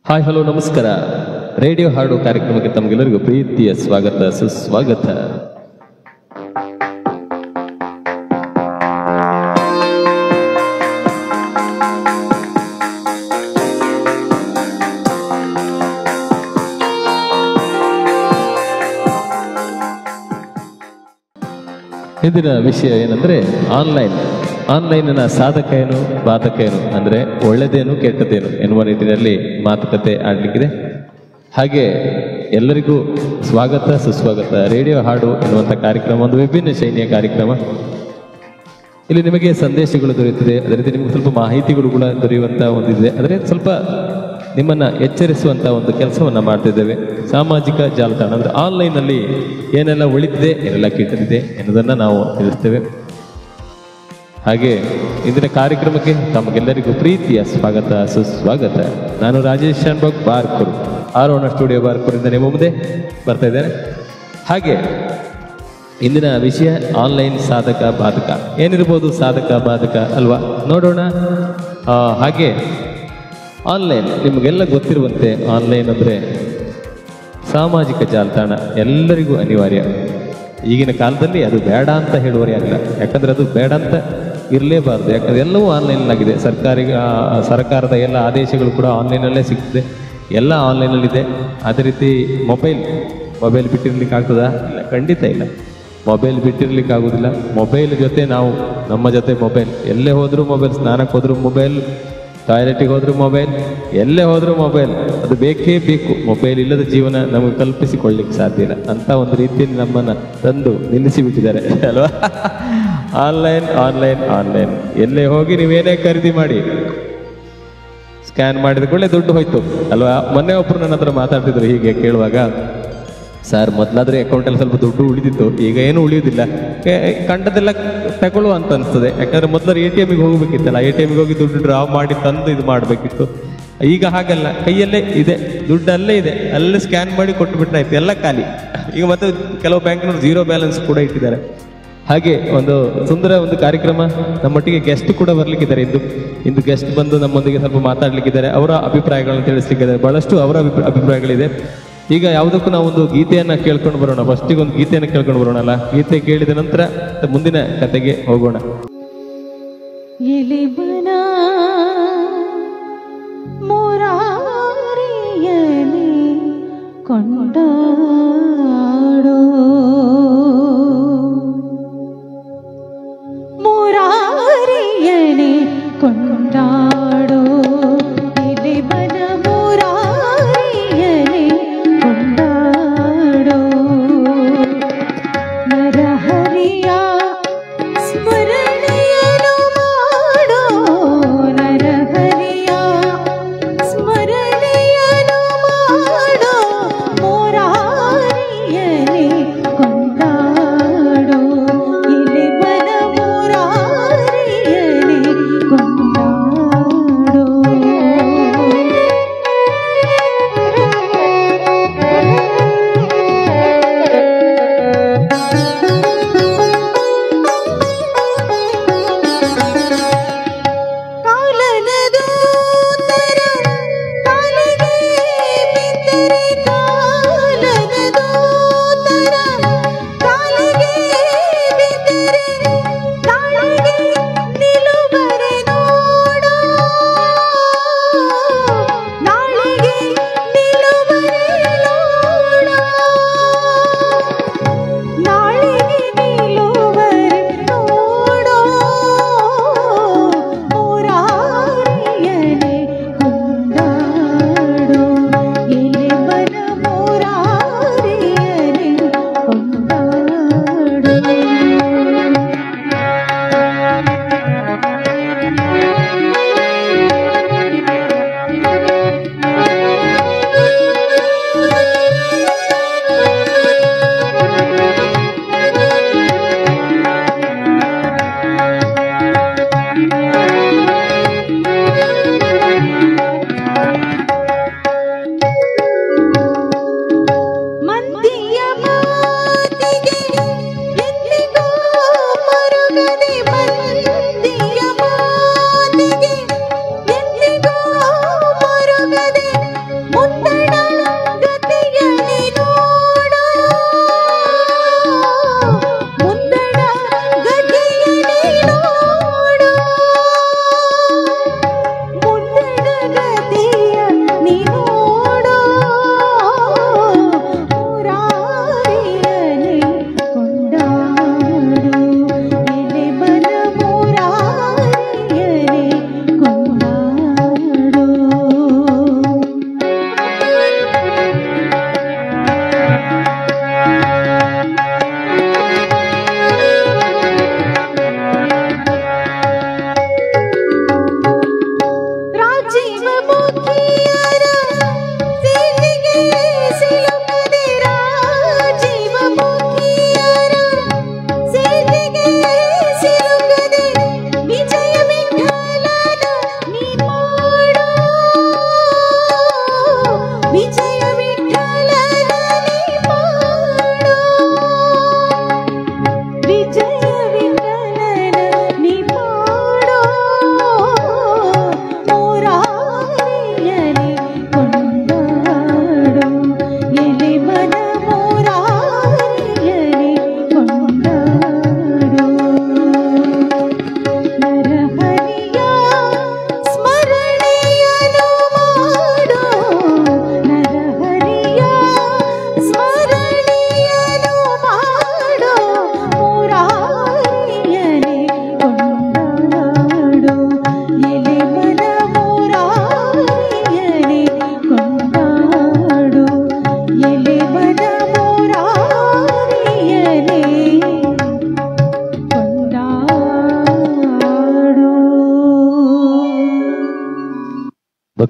Hi hello ನಮಸ್ಕಾರ. Radio ಹಾಡು ಕಾರ್ಯಕ್ರಮಕ್ಕೆ ತಮಗೆಲ್ಲರಿಗೂ ಪ್ರೀತಿಯ ಸ್ವಾಗತ ಸುಸ್ವಾಗತ. ಇಂದಿನ ವಿಷಯ ಏನಂದ್ರೆ ಆನ್ಲೈನ್ನ ಸಾಧಕ ಏನು ಬಾಧಕ ಏನು, ಅಂದರೆ ಒಳ್ಳೆದೇನು ಕೆಟ್ಟದೇನು ಎನ್ನುವ ನಿಟ್ಟಿನಲ್ಲಿ ಮಾತುಕತೆ ಆಡಲಿಕ್ಕಿದೆ. ಹಾಗೆ ಎಲ್ಲರಿಗೂ ಸ್ವಾಗತ ಸುಸ್ವಾಗತ. ರೇಡಿಯೋ ಹಾಡು ಎನ್ನುವಂಥ ಕಾರ್ಯಕ್ರಮ ಒಂದು ವಿಭಿನ್ನ ಶೈಲಿಯ ಕಾರ್ಯಕ್ರಮ. ಇಲ್ಲಿ ನಿಮಗೆ ಸಂದೇಶಗಳು ದೊರೆಯುತ್ತದೆ, ಅದೇ ರೀತಿ ನಿಮಗೆ ಸ್ವಲ್ಪ ಮಾಹಿತಿಗಳು ಕೂಡ ದೊರೆಯುವಂಥ ಒಂದಿದೆ, ಆದರೆ ಸ್ವಲ್ಪ ನಿಮ್ಮನ್ನು ಎಚ್ಚರಿಸುವಂಥ ಒಂದು ಕೆಲಸವನ್ನು ಮಾಡ್ತಿದ್ದೇವೆ. ಸಾಮಾಜಿಕ ಜಾಲತಾಣ ಅಂದರೆ ಆನ್ಲೈನಲ್ಲಿ ಏನೆಲ್ಲ ಉಳಿದಿದೆ ಏನೆಲ್ಲ ಕೆಟ್ಟದಿದೆ ಎನ್ನುವುದನ್ನು ನಾವು ತಿಳಿಸ್ತೇವೆ. ಹಾಗೆ ಇಂದಿನ ಕಾರ್ಯಕ್ರಮಕ್ಕೆ ತಮಗೆಲ್ಲರಿಗೂ ಪ್ರೀತಿಯ ಸ್ವಾಗತ ಸುಸ್ವಾಗತ. ನಾನು ರಾಜೇಶ್ ಶಾನ್ಭಾಗ್ ಬಾರ್ಕೂರು, ಆರೋಣ ಸ್ಟುಡಿಯೋ ಬಾರ್ಕೂರಿಂದ ನಿಮ್ಮ ಮುಂದೆ ಬರ್ತಾ ಇದ್ದೇನೆ. ಹಾಗೆ ಇಂದಿನ ವಿಷಯ ಆನ್ಲೈನ್ ಸಾಧಕ ಬಾಧಕ. ಏನಿರ್ಬೋದು ಸಾಧಕ ಬಾಧಕ ಅಲ್ವಾ, ನೋಡೋಣ. ಹಾಗೆ ಆನ್ಲೈನ್ ನಿಮಗೆಲ್ಲ ಗೊತ್ತಿರುವಂತೆ ಆನ್ಲೈನ್ ಅಂದರೆ ಸಾಮಾಜಿಕ ಜಾಲತಾಣ ಎಲ್ಲರಿಗೂ ಅನಿವಾರ್ಯ. ಈಗಿನ ಕಾಲದಲ್ಲಿ ಅದು ಬೇಡ ಅಂತ ಹೇಳುವವರೇ ಆಗಿಲ್ಲ, ಯಾಕಂದರೆ ಅದು ಬೇಡ ಅಂತ ಇರಲೇಬಾರ್ದು. ಯಾಕಂದರೆ ಎಲ್ಲವೂ ಆನ್ಲೈನಲ್ಲಾಗಿದೆ. ಸರ್ಕಾರದ ಎಲ್ಲ ಆದೇಶಗಳು ಕೂಡ ಆನ್ಲೈನಲ್ಲೇ ಸಿಗ್ತದೆ, ಎಲ್ಲ ಆನ್ಲೈನಲ್ಲಿದೆ. ಅದೇ ರೀತಿ ಮೊಬೈಲ್ ಬಿಟ್ಟಿರ್ಲಿಕ್ಕೆ ಆಗ್ತದಾ? ಇಲ್ಲ, ಖಂಡಿತ ಇಲ್ಲ. ಮೊಬೈಲ್ ಬಿಟ್ಟಿರ್ಲಿಕ್ಕೆ ಆಗೋದಿಲ್ಲ. ಮೊಬೈಲ್ ಜೊತೆ ನಾವು, ನಮ್ಮ ಜೊತೆ ಮೊಬೈಲ್, ಎಲ್ಲೇ ಹೋದರೂ ಮೊಬೈಲ್, ಸ್ನಾನಕ್ಕೆ ಹೋದರೂ ಮೊಬೈಲ್, ಟಾಯ್ಲೆಟಿಗೆ ಹೋದರೂ ಮೊಬೈಲ್, ಎಲ್ಲೇ ಹೋದರೂ ಮೊಬೈಲ್, ಅದು ಬೇಕೇ ಬೇಕು. ಮೊಬೈಲ್ ಇಲ್ಲದ ಜೀವನ ನಮಗೆ ಕಲ್ಪಿಸಿಕೊಳ್ಳಿಕ್ಕೆ ಸಾಧ್ಯ ಇಲ್ಲ. ಅಂತ ಒಂದು ರೀತಿಯಲ್ಲಿ ನಮ್ಮನ್ನು ತಂದು ನಿಲ್ಲಿಸಿಬಿಟ್ಟಿದ್ದಾರೆ ಅಲ್ವಾ. ಆನ್ಲೈನ್ ಎಲ್ಲೇ ಹೋಗಿ ನೀವೇನೇ ಖರೀದಿ ಮಾಡಿ, ಸ್ಕ್ಯಾನ್ ಮಾಡಿದ ಕೂಡಲೇ ದುಡ್ಡು ಹೋಯ್ತು ಅಲ್ವಾ. ಮೊನ್ನೆ ಒಬ್ಬರು ನನ್ನ ಹತ್ರ ಮಾತಾಡ್ತಿದ್ರು ಹೀಗೆ ಕೇಳುವಾಗ, ಸರ್ ಮೊದಲಾದರೆ ಅಕೌಂಟಲ್ಲಿ ಸ್ವಲ್ಪ ದುಡ್ಡು ಉಳಿದಿತ್ತು, ಈಗ ಏನೂ ಉಳಿಯೋದಿಲ್ಲ, ಕಂಡದೆಲ್ಲ ತಗೊಳ್ಳುವ ಅಂತ ಅನಿಸ್ತದೆ. ಯಾಕಂದರೆ ಮೊದಲು ATMಗೆ ಹೋಗಬೇಕಿತ್ತಲ್ಲ, ATMಗೆ ಹೋಗಿ ದುಡ್ಡು ಡ್ರಾ ಮಾಡಿ ತಂದು ಇದು ಮಾಡಬೇಕಿತ್ತು. ಈಗ ಹಾಗಲ್ಲ, ಕೈಯಲ್ಲೇ ಇದೆ, ದುಡ್ಡಲ್ಲೇ ಇದೆ, ಅಲ್ಲೇ ಸ್ಕ್ಯಾನ್ ಮಾಡಿ ಕೊಟ್ಟುಬಿಟ್ರೆ ಆಯ್ತು, ಎಲ್ಲ ಖಾಲಿ. ಈಗ ಮತ್ತೆ ಕೆಲವು ಬ್ಯಾಂಕ್ನವರು 0 ಬ್ಯಾಲೆನ್ಸ್ ಕೂಡ ಇಟ್ಟಿದ್ದಾರೆ. ಹಾಗೆ ಒಂದು ಸುಂದರ ಒಂದು ಕಾರ್ಯಕ್ರಮ. ನಮ್ಮೊಟ್ಟಿಗೆ ಗೆಸ್ಟ್ ಕೂಡ ಬರ್ಲಿಕ್ಕಿದ್ದಾರೆ. ಇಂದು ಗೆಸ್ಟ್ ಬಂದು ನಮ್ಮೊಂದಿಗೆ ಸ್ವಲ್ಪ ಮಾತಾಡ್ಲಿಕ್ಕಿದ್ದಾರೆ, ಅವರ ಅಭಿಪ್ರಾಯಗಳನ್ನು ತಿಳಿಸ್ಲಿಕ್ಕಿದ್ದಾರೆ. ಬಹಳಷ್ಟು ಅವರ ಅಭಿಪ್ರಾಯಗಳಿದೆ. ಈಗ ಯಾವುದಕ್ಕೂ ನಾವು ಒಂದು ಗೀತೆಯನ್ನು ಕೇಳ್ಕೊಂಡು ಬರೋಣ. ಫಸ್ಟಿಗೆ ಒಂದು ಗೀತೆಯನ್ನು ಕೇಳ್ಕೊಂಡು ಬರೋಣಲ್ಲ. ಗೀತೆ ಕೇಳಿದ ನಂತರ ಮುಂದಿನ ಕತೆಗೆ ಹೋಗೋಣ. ಕೊಂಡಾಡೋ ಮುರಾರಿಯನೇ ಕೊಂಡಾಡೋ, ಇಲಿಬನ ಮುರಾರಿಯನೇ ಕೊಂಡಾಡೋ, ನರಹರಿಯ ಸ್ಮರಣೆಯನ್ನು ಮಾಡೋ, ನರಹರಿಯ ಸ್ಮರಣೆಯನ್ನು ಮಾಡೋ, ಮುರಾರಿಯನೇ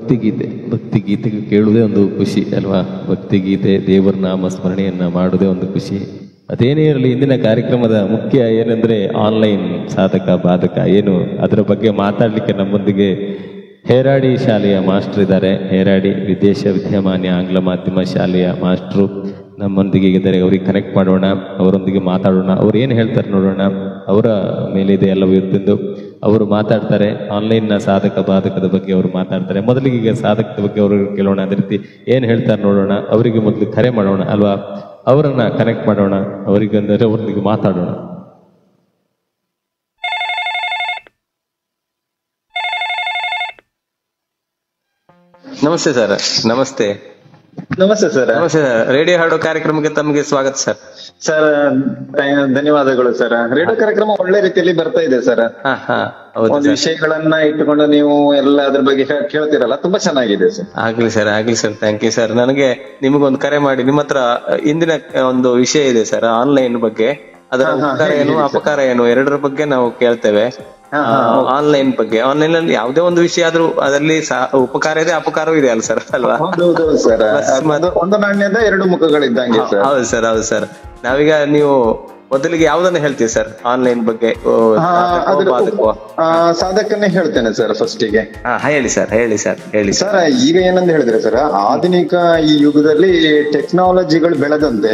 ಭಕ್ತಿಗೀತೆ ಕೇಳುವುದೇ ಒಂದು ಖುಷಿ ಅಲ್ವಾ? ಭಕ್ತಿಗೀತೆ, ದೇವರ ನಾಮ ಸ್ಮರಣೆಯನ್ನ ಮಾಡುವುದೇ ಒಂದು ಖುಷಿ. ಅದೇನೇ ಇರಲಿ, ಇಂದಿನ ಕಾರ್ಯಕ್ರಮದ ಮುಖ್ಯ ಏನಂದ್ರೆ ಆನ್ಲೈನ್ ಸಾಧಕ ಬಾಧಕ ಏನು, ಅದರ ಬಗ್ಗೆ ಮಾತಾಡ್ಲಿಕ್ಕೆ ನಮ್ಮೊಂದಿಗೆ ಹೇರಾಡಿ ಶಾಲೆಯ ಮಾಸ್ಟರ್ ಇದ್ದಾರೆ. ಹೇರಾಡಿ ವಿದೇಶ ವಿದ್ಯಮಾನ್ಯ ಆಂಗ್ಲ ಮಾಧ್ಯಮ ಶಾಲೆಯ ಮಾಸ್ಟ್ರು ನಮ್ಮೊಂದಿಗೆ ಇದ್ದಾರೆ. ಅವ್ರಿಗೆ ಕನೆಕ್ಟ್ ಮಾಡೋಣ, ಅವರೊಂದಿಗೆ ಮಾತಾಡೋಣ. ಅವ್ರು ಏನು ಹೇಳ್ತಾರೆ ನೋಡೋಣ. ಅವರ ಮೇಲಿದೆ ಎಲ್ಲವೂ ಇರ್ತಿದ್ದು ಅವರು ಮಾತಾಡ್ತಾರೆ. ಆನ್ಲೈನ್ನ ಸಾಧಕ ಬಾಧಕದ ಬಗ್ಗೆ ಅವರು ಮಾತಾಡ್ತಾರೆ. ಮೊದಲಿಗೆ ಈಗ ಸಾಧಕದ ಬಗ್ಗೆ ಅವರು ಕೇಳೋಣ. ಅದೇ ರೀತಿ ಏನು ಹೇಳ್ತಾರೆ ನೋಡೋಣ. ಅವರಿಗೆ ಮೊದಲು ಕರೆ ಮಾಡೋಣ ಅಲ್ವಾ? ಅವರನ್ನ ಕನೆಕ್ಟ್ ಮಾಡೋಣ, ಅವರೊಂದಿಗೆ ಮಾತಾಡೋಣ. ನಮಸ್ತೆ ಸರ್. ನಮಸ್ತೆ. ನಮಸ್ತೆ ಸರ್. ನಮಸ್ತೆ ಸರ್. ರೇಡಿಯೋ ಹಾಡೋ ಕಾರ್ಯಕ್ರಮಕ್ಕೆ ತಮಗೆ ಸ್ವಾಗತ ಸರ್. ಸರ್ ಧನ್ಯವಾದಗಳು ಸರ್. ರೇಡಿಯೋ ಕಾರ್ಯಕ್ರಮ ಒಳ್ಳೆ ರೀತಿಯಲ್ಲಿ ಬರ್ತಾ ಇದೆ ಸರ್. ಒಂದು ವಿಷಯಗಳನ್ನ ಇಟ್ಟುಕೊಂಡು ನೀವು ಎಲ್ಲ ಅದ್ರ ಬಗ್ಗೆ ಕೇಳ್ತಿರಲ್ಲ, ತುಂಬಾ ಚೆನ್ನಾಗಿದೆ ಸರ್. ಆಗ್ಲಿ ಸರ್, ಆಗ್ಲಿ ಸರ್. Thank you sir. ನನಗೆ ನಿಮಗೊಂದು ಕರೆ ಮಾಡಿ ನಿಮ್ಮ ಹತ್ರ ಇಂದಿನ ಒಂದು ವಿಷಯ ಇದೆ ಸರ್, ಆನ್ಲೈನ್ ಬಗ್ಗೆ. ಅದರ ಉಪಕಾರ ಏನು ಅಪಕಾರ ಏನು ಎರಡರ ಬಗ್ಗೆ ನಾವು ಕೇಳ್ತೇವೆ. ಆನ್ಲೈನ್ ಬಗ್ಗೆ, ಆನ್ಲೈನ್ ಅಲ್ಲಿ ಯಾವುದೇ ಒಂದು ವಿಷಯ ಆದ್ರೂ ಅದರಲ್ಲಿ ಉಪಕಾರ ಇದೆ ಅಪಕಾರವೂ ಇದೆ ಅಲ್ಲ ಸರ್, ಅಲ್ವಾ? ಹೌದು ಸರ್. ಒಂದು ನಾಣ್ಯದ ಎರಡು ಮುಖಗಳಿದ್ದಂಗೆ ಸರ್. ಹೌದು ಸರ್, ಹೌದು ಸರ್. ನಾವೀಗ ನೀವು ಮೊದಲಿಗೆ ಯಾವ್ದನ್ನ ಹೇಳ್ತೀವಿ ಸರ್ ಆನ್ಲೈನ್ ಬಗ್ಗೆ? ಸಾಧಕನ್ನೇ ಹೇಳ್ತೇನೆ ಸರ್ ಫಸ್ಟಿಗೆ. ಹೇಳಿ ಸರ್, ಹೇಳಿ ಸರ್, ಹೇಳಿ ಸರ್. ಈಗ ಏನಂತ ಹೇಳಿದ್ರೆ ಸರ್, ಆಧುನಿಕ ಈ ಯುಗದಲ್ಲಿ ಟೆಕ್ನಾಲಜಿಗಳು ಬೆಳೆದಂತೆ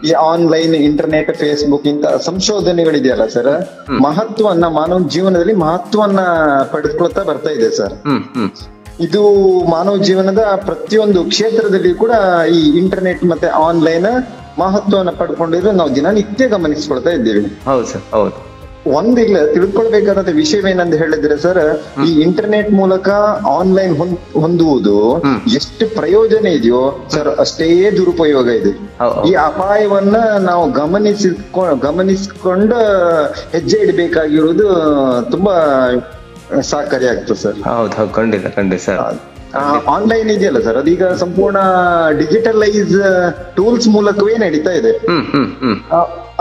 ಈ ಆನ್ಲೈನ್, ಇಂಟರ್ನೆಟ್, ಫೇಸ್ಬುಕ್ ಇಂತ ಸಂಶೋಧನೆಗಳಿದೆಯಲ್ಲ ಸರ್, ಮಹತ್ವವನ್ನ ಮಾನವ ಜೀವನದಲ್ಲಿ ಮಹತ್ವವನ್ನ ಪಡೆದುಕೊಳ್ತಾ ಬರ್ತಾ ಇದೆ ಸರ್. ಇದು ಮಾನವ ಜೀವನದ ಪ್ರತಿಯೊಂದು ಕ್ಷೇತ್ರದಲ್ಲಿ ಕೂಡ ಈ ಇಂಟರ್ನೆಟ್ ಮತ್ತೆ ಆನ್ಲೈನ್ ಮಹತ್ವವನ್ನು ಪಡ್ಕೊಂಡಿರೋ ನಾವು ದಿನನಿತ್ಯ ಗಮನಿಸ್ಕೊಳ್ತಾ ಇದ್ದೀವಿ. ಹೌದು ಸರ್, ಹೌದು. ಒಂದಿಲ್ಲ ತಿಳ್ಕೊಳ್ಬೇಕಾದ ವಿಷಯವೇನಂತ ಹೇಳಿದ್ರೆ ಸರ್, ಈ ಇಂಟರ್ನೆಟ್ ಮೂಲಕ ಆನ್ಲೈನ್ ಹೊಂದುವುದು ಎಷ್ಟು ಪ್ರಯೋಜನ ಇದೆಯೋ ಸರ್, ಅಷ್ಟೇ ದುರುಪಯೋಗ ಇದೆ. ಈ ಅಪಾಯವನ್ನ ನಾವು ಗಮನಿಸಿಕೊಂಡು ಹೆಜ್ಜೆ ಇಡಬೇಕಾಗಿರುವುದು ತುಂಬಾ ಸಹಕಾರಿ ಆಗ್ತದೆ ಸರ್. ಹೌದು, ಖಂಡಿತ ಖಂಡಿತ ಸರ್. ಆನ್ಲೈನ್ ಇದೆಯಲ್ಲ ಸರ್, ಅದೀಗ ಸಂಪೂರ್ಣ ಡಿಜಿಟಲೈಸ್ ಟೂಲ್ಸ್ ಮೂಲಕವೇ ನಡೀತಾ ಇದೆ.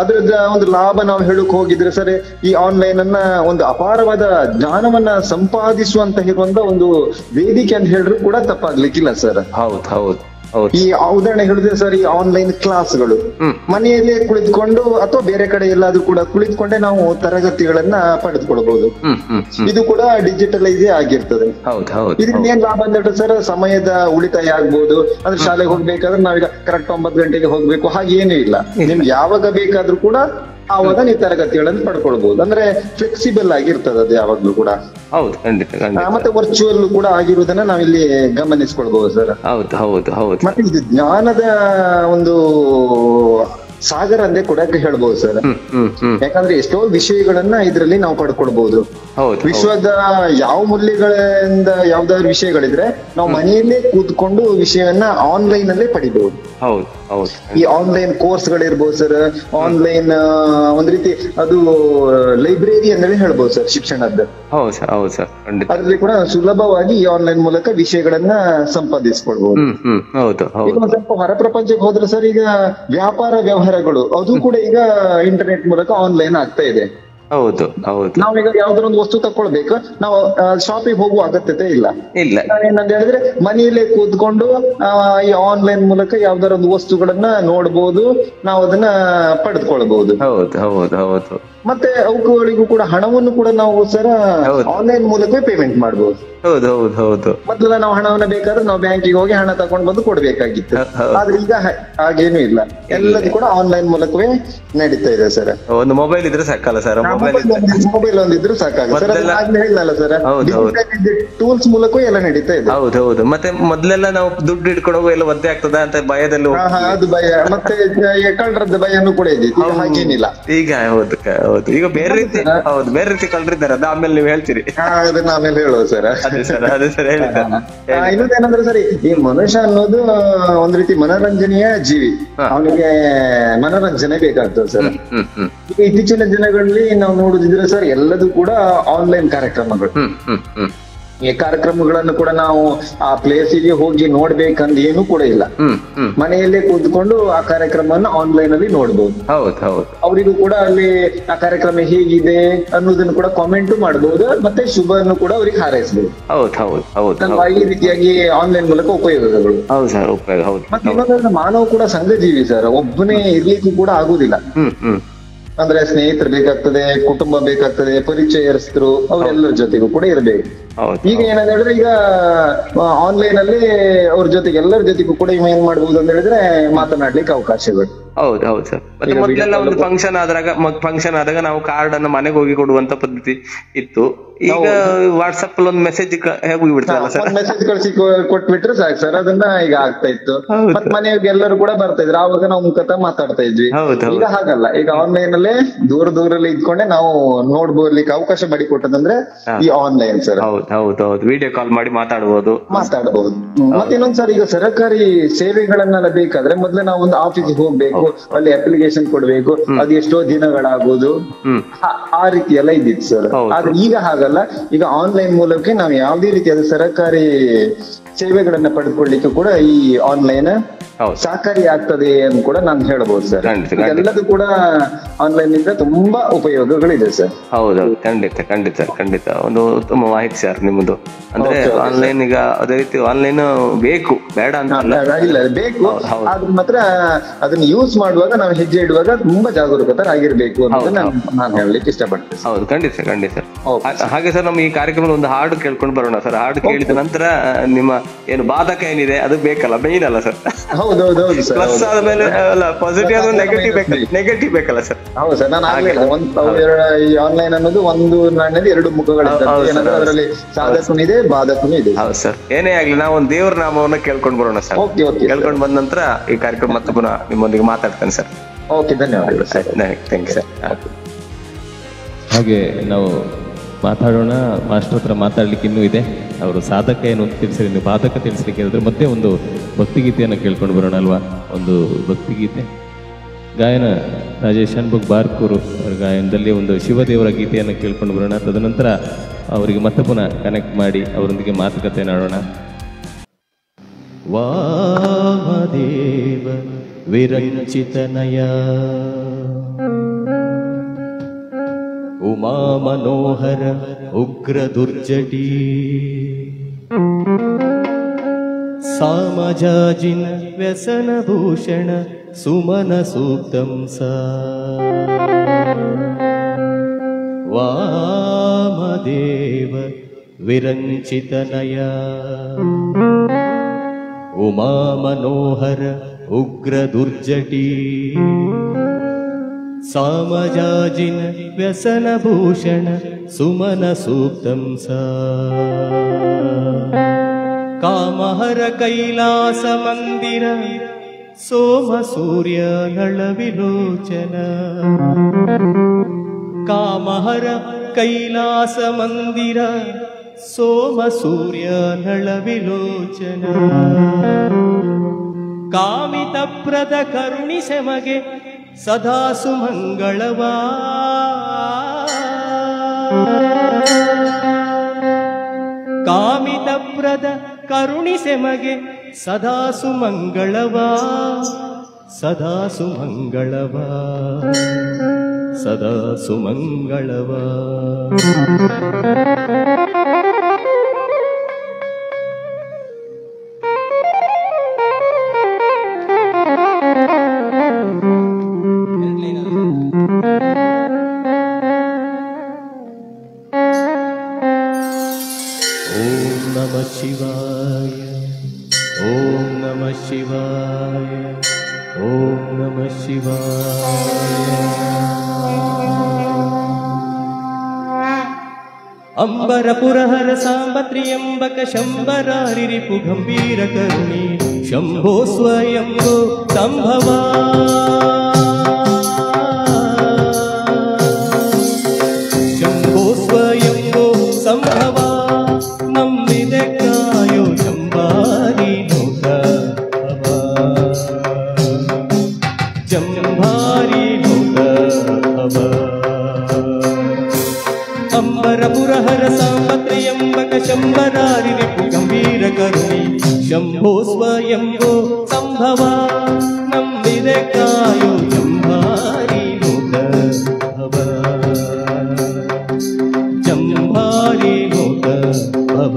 ಅದ್ರದ ಒಂದು ಲಾಭ ನಾವು ಹೇಳಕ್ ಹೋಗಿದ್ರೆ ಸರ್, ಈ ಆನ್ಲೈನ್ ಅನ್ನ ಒಂದು ಅಪಾರವಾದ ಜ್ಞಾನವನ್ನ ಸಂಪಾದಿಸುವಂತ ಇರುವಂತ ಒಂದು ವೇದಿಕೆ ಅಂತ ಹೇಳಿದ್ರು ಕೂಡ ತಪ್ಪಾಗ್ಲಿಕ್ಕಿಲ್ಲ ಸರ್. ಹೌದು ಹೌದು. ಈ ಉದಾಹರಣೆ ಹೇಳಿದ್ರೆ ಸರ್, ಈ ಆನ್ಲೈನ್ ಕ್ಲಾಸ್ಗಳು ಮನೆಯಲ್ಲೇ ಕುಳಿತುಕೊಂಡು ಅಥವಾ ಬೇರೆ ಕಡೆ ಎಲ್ಲಾದ್ರೂ ಕೂಡ ಕುಳಿತುಕೊಂಡೇ ನಾವು ತರಗತಿಗಳನ್ನ ಪಡೆದುಕೊಳ್ಬಹುದು. ಇದು ಕೂಡ ಡಿಜಿಟಲೈಸೇ ಆಗಿರ್ತದೆ. ಇದರಿಂದ ಏನ್ ಲಾಭ ಅಂತ ಹೇಳಿದ್ರೆ ಸರ್, ಸಮಯದ ಉಳಿತಾಯ ಆಗ್ಬಹುದು. ಅಂದ್ರೆ ಶಾಲೆಗೆ ಹೋಗ್ಬೇಕಾದ್ರೆ ನಾವೀಗ ಕರೆಕ್ಟ್ 9 ಗಂಟೆಗೆ ಹೋಗ್ಬೇಕು ಹಾಗೇನೂ ಇಲ್ಲ. ನಿಮ್ಗೆ ಯಾವಾಗ ಬೇಕಾದ್ರೂ ಕೂಡ ಆವಾಗ ನೀವು ತರಗತಿಗಳನ್ನು ಪಡ್ಕೊಳ್ಬಹುದು. ಅಂದ್ರೆ ಫ್ಲೆಕ್ಸಿಬಲ್ ಆಗಿರ್ತದೆ ಅದು ಯಾವಾಗ್ಲೂ ಕೂಡ. ಹೌದು, ಖಂಡಿತ. ಮತ್ತೆ ವರ್ಚುವಲ್ ಕೂಡ ಆಗಿರುವುದನ್ನ ನಾವಿಲ್ಲಿ ಗಮನಿಸ್ಕೊಳ್ಬಹುದು ಸರ್. ಹೌದು ಹೌದು ಹೌದು. ಮತ್ತೆ ಇದು ಜ್ಞಾನದ ಒಂದು ಸಾಗರ ಅಂದೇ ಕೂಡ ಹೇಳ್ಬಹುದು ಸರ್. ಯಾಕಂದ್ರೆ ಎಷ್ಟೋ ವಿಷಯಗಳನ್ನ ಇದರಲ್ಲಿ ನಾವು ಪಡ್ಕೊಳ್ಬಹುದು. ವಿಶ್ವದ ಯಾವ ಮೂಲೆಗಳಿಂದ ಯಾವ್ದಾದ್ರು ವಿಷಯಗಳಿದ್ರೆ ನಾವು ಮನೆಯಲ್ಲೇ ಕೂತ್ಕೊಂಡು ವಿಷಯವನ್ನ ಆನ್ಲೈನ್ ಅಲ್ಲೇ ಪಡಿಬಹುದು. ಈ ಆನ್ಲೈನ್ ಕೋರ್ಸ್ ಗಳಿರ್ಬೋದು ಸರ್. ಆನ್ಲೈನ್ ಒಂದ್ ರೀತಿ ಅದು ಲೈಬ್ರರಿ ಅಂದ್ರೆ ಹೇಳ್ಬೋದು ಸರ್, ಶಿಕ್ಷಣದ. ಅದ್ರಲ್ಲಿ ಕೂಡ ಸುಲಭವಾಗಿ ಈ ಆನ್ಲೈನ್ ಮೂಲಕ ವಿಷಯಗಳನ್ನ ಸಂಪಾದಿಸ್ಕೊಳ್ಬಹುದು. ಈಗ ಒಂದ್ ಸ್ವಲ್ಪ ಹೊರ ಪ್ರಪಂಚಕ್ಕೆ ಹೋದ್ರೆ ಸರ್, ಈಗ ವ್ಯಾಪಾರ ವ್ಯವಹಾರಗಳು ಅದು ಕೂಡ ಈಗ ಇಂಟರ್ನೆಟ್ ಮೂಲಕ ಆನ್ಲೈನ್ ಆಗ್ತಾ ಇದೆ. ನಾವೀಗ ಯಾವ್ದಾರ ಒಂದು ವಸ್ತು ತಕೊಳ್ಬೇಕು, ನಾವು ಶಾಪಿಗೆ ಹೋಗುವ ಅಗತ್ಯತೆ ಇಲ್ಲ. ಏನಂತ ಹೇಳಿದ್ರೆ ಮನೆಯಲ್ಲೇ ಕೂತ್ಕೊಂಡು ಈ ಆನ್ಲೈನ್ ಮೂಲಕ ಯಾವ್ದಾರ ಒಂದು ವಸ್ತುಗಳನ್ನ ನೋಡ್ಬೋದು, ನಾವು ಅದನ್ನ ಪಡೆದುಕೊಳ್ಬಹುದು. ಮತ್ತೆ ಅವುಗಳಿಗೂ ಕೂಡ ಹಣವನ್ನು ಕೂಡ ನಾವು ಸರ ಆನ್ಲೈನ್ ಮೂಲಕವೇ ಪೇಮೆಂಟ್ ಮಾಡಬಹುದು. ಮೊದಲ ನಾವು ಹಣವನ್ನ ಬೇಕಾದ್ರೆ ನಾವು ಬ್ಯಾಂಕಿಗೆ ಹೋಗಿ ಹಣ ತಗೊಂಡು ಬಂದು ಕೊಡ್ಬೇಕಾಗಿತ್ತು. ಆದ್ರೆ ಈಗ ಹಾಗೇನು ಇಲ್ಲ, ಎಲ್ಲದೂ ಕೂಡ ಆನ್ಲೈನ್ ಮೂಲಕವೇ ನಡೀತಾ ಇದೆ ಸರ್. ಒಂದು ಮೊಬೈಲ್ ಇದ್ರೆ ಸಾಕಲ್ಲ ಸರ್? ಮೊಬೈಲ್ ಒಂದಿದ್ರು ಸಾಕಾಗುತ್ತೆ ಸರ್. ಹೇಳಿಲ್ಲ ಸರ್, ಟೂಲ್ಸ್ ಮೂಲಕವೂ ಎಲ್ಲ ನಡೀತಾ ಇದೆ. ಹೌದು. ಮತ್ತೆ ಮೊದ್ಲೆಲ್ಲ ನಾವು ದುಡ್ಡು ಇಟ್ಕೊಂಡು ಎಲ್ಲ ಒದ್ದೆ ಆಗ್ತದ ಅಂತ ಭಯದಲ್ಲಿ ಅದು ಭಯ, ಮತ್ತೆ ಕಳ್ಳರದ ಭಯನೂ ಕೂಡ ಇದೆ. ಹಾಗೇನಿಲ್ಲ ಈಗ. ಈಗ ಬೇರೆ ರೀತಿ ಬೇರೆ ರೀತಿ ಕಳ್ರಿದ್ದಾರೆ, ಅದು ಆಮೇಲೆ ನೀವು ಹೇಳ್ತೀರಿ. ಅದನ್ನ ಆಮೇಲೆ ಹೇಳೋದು ಸರ್. ಅದೇ ಸರ್, ಹೇಳಿ ಸರ್. ಇನ್ನೊಂದೇನಂದ್ರೆ ಸರಿ, ಈ ಮನುಷ್ಯ ಅನ್ನೋದು ಒಂದ್ ರೀತಿ ಮನೋರಂಜನೆಯ ಜೀವಿ. ಅವನಿಗೆ ಮನೋರಂಜನೆ ಬೇಕಾಗ್ತದೆ ಸರ್. ಈಗ ಇತ್ತೀಚಿನ ದಿನಗಳಲ್ಲಿ ನಾವು ನೋಡುದಿದ್ರೆ ಸರ್, ಎಲ್ಲದೂ ಕೂಡ ಆನ್ಲೈನ್ ಕಾರ್ಯಕ್ರಮಗಳು. ಈ ಕಾರ್ಯಕ್ರಮಗಳನ್ನು ಕೂಡ ನಾವು ಆ ಪ್ಲೇಸಿಗೆ ಹೋಗಿ ನೋಡ್ಬೇಕಂತ ಏನು ಕೂಡ ಇಲ್ಲ. ಮನೆಯಲ್ಲೇ ಕೂತ್ಕೊಂಡು ಆ ಕಾರ್ಯಕ್ರಮವನ್ನು ಆನ್ಲೈನ್ ಅಲ್ಲಿ ನೋಡ್ಬೋದು. ಅವರಿಗೂ ಕೂಡ ಅಲ್ಲಿ ಆ ಕಾರ್ಯಕ್ರಮ ಹೇಗಿದೆ ಅನ್ನೋದನ್ನು ಕೂಡ ಕಾಮೆಂಟ್ ಮಾಡಬಹುದು, ಮತ್ತೆ ಶುಭವನ್ನು ಕೂಡ ಅವ್ರಿಗೆ ಹಾರೈಸಬಹುದು. ಈ ರೀತಿಯಾಗಿ ಆನ್ಲೈನ್ ಮೂಲಕ ಉಪಯೋಗಗಳು. ಮತ್ತೆ ಇನ್ನೊಂದು ಮಾನವ ಕೂಡ ಸಂಘಜೀವಿ ಸರ್, ಒಬ್ಬನೇ ಇರ್ಲಿಕ್ಕೂ ಕೂಡ ಆಗುದಿಲ್ಲ. ಅಂದ್ರೆ ಸ್ನೇಹಿತರು ಬೇಕಾಗ್ತದೆ, ಕುಟುಂಬ ಬೇಕಾಗ್ತದೆ, ಪರಿಚಯಸ್ಥರು ಅವರೆಲ್ಲರ ಜೊತೆಗೂ ಕೂಡ ಇರಬೇಕು. ಈಗ ಏನಂತ ಹೇಳಿದ್ರೆ ಈಗ ಆನ್ಲೈನ್ ಅಲ್ಲಿ ಅವ್ರ ಜೊತೆಗೆ ಎಲ್ಲರ ಜೊತೆಗೂ ಕೂಡ ಏನ್ ಮಾಡ್ಬೋದು ಅಂತ ಹೇಳಿದ್ರೆ ಮಾತನಾಡ್ಲಿಕ್ಕೆ ಅವಕಾಶಗಳು. ಹೌದು ಸರ್. ಮತ್ತೆ ಮೊದಲೆಲ್ಲ ಒಂದು ಫಂಕ್ಷನ್ ಆದಾಗ ನಾವು ಕಾರ್ಡ್ ಅನ್ನು ಮನೆಗೆ ಹೋಗಿ ಕೊಡುವಂತ ಪದ್ಧತಿ ಇತ್ತು. ಈಗ ವಾಟ್ಸ್ಆಪ್ ಅಲ್ಲಿ ಒಂದು ಮೆಸೇಜ್ ಹೋಗಿಬಿಡ್ತಾರಲ್ಲ ಸರ್, ಮೆಸೇಜ್ ಕಳಿಸಿ ಕೊಟ್ಬಿಟ್ರೆ ಸಾಕು ಸರ್, ಅದನ್ನ ಈಗ ಆಗ್ತಾ ಇತ್ತು. ಮತ್ತೆ ಮನೆಗೆ ಎಲ್ಲರೂ ಕೂಡ ಬರ್ತಾ ಇದ್ರು, ಆವಾಗ ನಾವು ಮುಖತಃ ಮಾತಾಡ್ತಾ ಇದ್ವಿ. ಈಗ ಹಾಗಲ್ಲ, ಈಗ ಆನ್ಲೈನ್ ಅಲ್ಲೇ ದೂರದಲ್ಲಿ ಇದ್ಕೊಂಡೆ ನಾವು ನೋಡ್ಬೋರ್ಲಿಕ್ಕೆ ಅವಕಾಶ ಮಾಡಿಕೊಟ್ಟದಂದ್ರೆ ಈ ಆನ್ಲೈನ್ ಸರ್. ಹೌದು ವಿಡಿಯೋ ಕಾಲ್ ಮಾಡಿ ಮಾತಾಡಬಹುದು. ಮತ್ತೆ ಇನ್ನೊಂದ್ಸರಿ ಈಗ ಸರ್ಕಾರಿ ಸೇವೆಗಳನ್ನೆಲ್ಲ ಬೇಕಾದ್ರೆ ಮೊದ್ಲು ನಾವು ಒಂದು ಆಫೀಸ್ಗೆ ಹೋಗ್ಬೇಕು, ಅಲ್ಲಿ ಅಪ್ಲಿಕೇಶನ್ ಕೊಡ್ಬೇಕು, ಅದು ಎಷ್ಟೋ ದಿನಗಳಾಗೋದು, ಆ ರೀತಿ ಎಲ್ಲ ಇದ್ದಿತ್ತು ಸರ್. ಆದ್ರೆ ಈಗ ಹಾಗಲ್ಲ, ಈಗ ಆನ್ಲೈನ್ ಮೂಲಕ ನಾವು ಯಾವುದೇ ರೀತಿಯಾದ ಸರ್ಕಾರಿ ಸೇವೆಗಳನ್ನ ಪಡೆದುಕೊಳ್ಳಿಕ್ಕೆ ಕೂಡ ಈ ಆನ್ಲೈನ್ ಸಹಕಾರಿ ಆಗ್ತದೆ ಅಂತ ಕೂಡ ನಾನು ಹೇಳ್ಬೋದು ಸರ್. ಎಲ್ಲದೂ ಕೂಡ ಆನ್ಲೈನ್ ಇಂದ ತುಂಬಾ ಉಪಯೋಗಗಳಿದೆ ಸರ್. ಹೌದೌದು, ಖಂಡಿತ ಒಂದು ಉತ್ತಮ ಮಾಹಿತಿ ಸರ್ ನಿಮ್ಮದು. ಅಂದ್ರೆ ಆನ್ಲೈನ್ ಈಗ ಅದೇ ರೀತಿ ಆನ್ಲೈನ್ ಬೇಕು ಬೇಡ ಅಂತ ಇಲ್ಲ, ಬೇಕು. ಆದ್ರೆ ಮಾತ್ರ ಅದನ್ನ ಯೂಸ್ ಮಾಡುವಾಗ ನಾವು ಹೆಜ್ಜೆ ಇಡುವಾಗ ತುಂಬಾ ಜಾಗರೂಕತರಾಗಿರ್ಬೇಕು ಅಂತ ನಾನು ಹೇಳಲಿಕ್ಕೆ ಇಷ್ಟಪಡ್ತೇನೆ. ಹೌದು, ಖಂಡಿತ ಸರ್. ಹಾಗೆ ಸರ್, ನಮ್ಮ ಈ ಕಾರ್ಯಕ್ರಮದ ಒಂದು ಹಾಡು ಕೇಳ್ಕೊಂಡು ಬರೋಣ ಸರ್. ಹಾಡು ಕೇಳಿದ ನಂತರ ನಿಮ್ಮ ಏನು ಬಾಧಕ ಏನಿದೆ ಅದು ಬೇಕಲ್ಲ, ಮೇನ್ ಅಲ್ಲ ಸರ್. ಹೌದೌದು ಸರ್. ಪ್ಲಸ್ ಆದ್ಮೇಲೆ ಪಾಸಿಟಿವ್ ಆದ್ಮೇಲೆ ನೆಗೆಟಿವ್ ಬೇಕಲ್ಲ ಸರ್. ಹೌದು ಸರ್, ನಾನು ಈ ಆನ್ಲೈನ್ ಅನ್ನೋದು ಒಂದು ನಾಣ್ಯದ ಎರಡು ಮುಖಗಳಿದೆ, ಅದರಲ್ಲಿ ಸಾಧಕನೂ ಇದೆ ಬಾಧಕನೂ ಇದೆ. ಹೌದು ಸರ್, ಏನೇ ಆಗ್ಲಿ ನಾವು ಒಂದು ದೇವರ ನಾಮವನ್ನ ಕೇಳ್ಕೊಂಡು ಬರೋಣ ಸರ್. ಕೇಳ್ಕೊಂಡು ಬಂದ ನಂತರ ಈ ಕಾರ್ಯಕ್ರಮ ಮತ್ತೆ ಪುನಃ ನಿಮ್ಮೊಂದಿಗೆ ಮಾತಾಡ್ತೇನೆ ಸರ್. ಓಕೆ, ಧನ್ಯವಾದಗಳು ಸರ್. Thank you sir. ಹಾಗೆ ನಾವು ಮಾತಾಡೋಣ. ಮಾಸ್ಟರ್ ಹತ್ರ ಮಾತಾಡ್ಲಿಕ್ಕೆ ಇನ್ನೂ ಇದೆ. ಅವರು ಸಾಧಕ ಏನು ತಿಳಿಸಿರಿ, ನೀವು ಬಾಧಕ ತಿಳಿಸ್ಲಿಕ್ಕೆ ಹೇಳಿದ್ರೆ ಮತ್ತೆ ಒಂದು ಭಕ್ತಿಗೀತೆಯನ್ನು ಕೇಳ್ಕೊಂಡು ಬರೋಣ ಅಲ್ವಾ? ಒಂದು ಭಕ್ತಿಗೀತೆ ಗಾಯನ ರಾಜೇಶ್ ಶಾನ್ಭೋಗ್ ಬಾರ್ಕೂರು ಅವರ ಗಾಯನದಲ್ಲಿ ಒಂದು ಶಿವದೇವರ ಗೀತೆಯನ್ನು ಕೇಳ್ಕೊಂಡು ಬರೋಣ. ತದನಂತರ ಅವರಿಗೆ ಮತ್ತೆ ಪುನಃ ಕನೆಕ್ಟ್ ಮಾಡಿ ಅವರೊಂದಿಗೆ ಮಾತುಕತೆ ನಾಡೋಣ. ವಾಮದೇವ ವಿರಂಚಿತನಯ ಉಮಾ ಮನೋಹರ ಉಗ್ರ ದುರ್ಜಟಿ ಸಾಮಜಾಜಿನ ವ್ಯಸನ ಭೂಷಣ ಸುಮನ ಸೂಕ್ತಂ ಸಾ ವಾಮದೇವ ವಿರಂಚಿತನಯ ಉಮಾ ಮನೋಹರ ಉಗ್ರ ದುರ್ಜಟಿ ಸಾಮಜಾಜಿನ ವ್ಯಸನ ಭೂಷಣ ಸುಮನ ಸೂಕ್ತಂ ಸಾ ಕಾಮಹರ ಕೈಲಾಸ ಮಂದಿರ ಸೋಮ ಸೂರ್ಯ ನಳ ವಿಲೋಚನ ಕಾಮಹರ ಕೈಲಾಸ ಮಂದಿರ ಸೋಮ ಸೂರ್ಯ ನಳ ವಿಲೋಚನ ಕಾಮಿತ ಪ್ರದ ಕರುಣಿಸೆ ಮಗೆ ಸದಾ ಸುಮಂಗಳವಾ ಕಾಮಿತ ಪ್ರದ ಕರುಣಿಸೆ ಮಗೆ ಸದಾ ಸುಮಂಗಳವಾ ಸದಾ ಸುಮಂಗಳವಾ ಸದಾ ಸುಮಂಗಳವಾ. ಓಂ ನಮಃ ಶಿವಾಯ, ಓಂ ನಮಃ ಶಿವಾಯ, ಓಂ ನಮಃ ಶಿವಾಯ. ಅಂಬರ ಪುರಹರ ಸಾಂಬ ತ್ರ್ಯಂಬಕ ಶಂಬರಾರಿ ರಿಪು ಗಂಭೀರ ಕರುಣಿ ಶಂಭೋ ಸ್ವಯಂಭೋ ಸಂಭವ ಶಂಭೋ ಸ್ವಯಂಭೋ ಸಂಭವ ನಂಬಿದೆ ಕಾಯೋ ಜಂಬಾರಿ ನೋಟ ಜಂಬಾರಿ ನೋಟ ಅಂಬರ ಪುರಹರ ಸಾಂಬ ತ್ರ್ಯಂಬಕ ಶಂಬರ ಶಂಭೋ ಸ್ವಯಂಭೋ ಸಂಭವ ನಂಬಿದೆ ಕಾಯೋ ಜಂಭಾರಿ ನೋಟ ಭವ ಜಂಭಾರಿ ನೋಟ ಭವ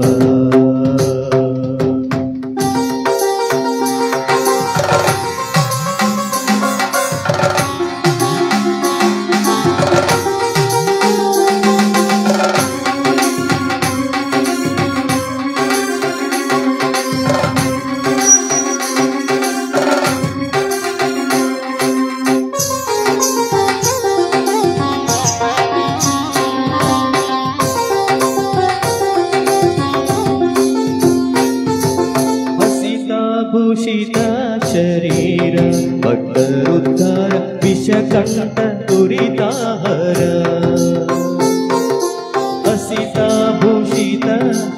ಭೂಷಿತ ಶರೀರ ಭಕ್ತರುದ್ಧಾರ ವಿಷಕಂಠ ತುರಿತಾಹರ ಹಸಿತ ಭೂಷಿತ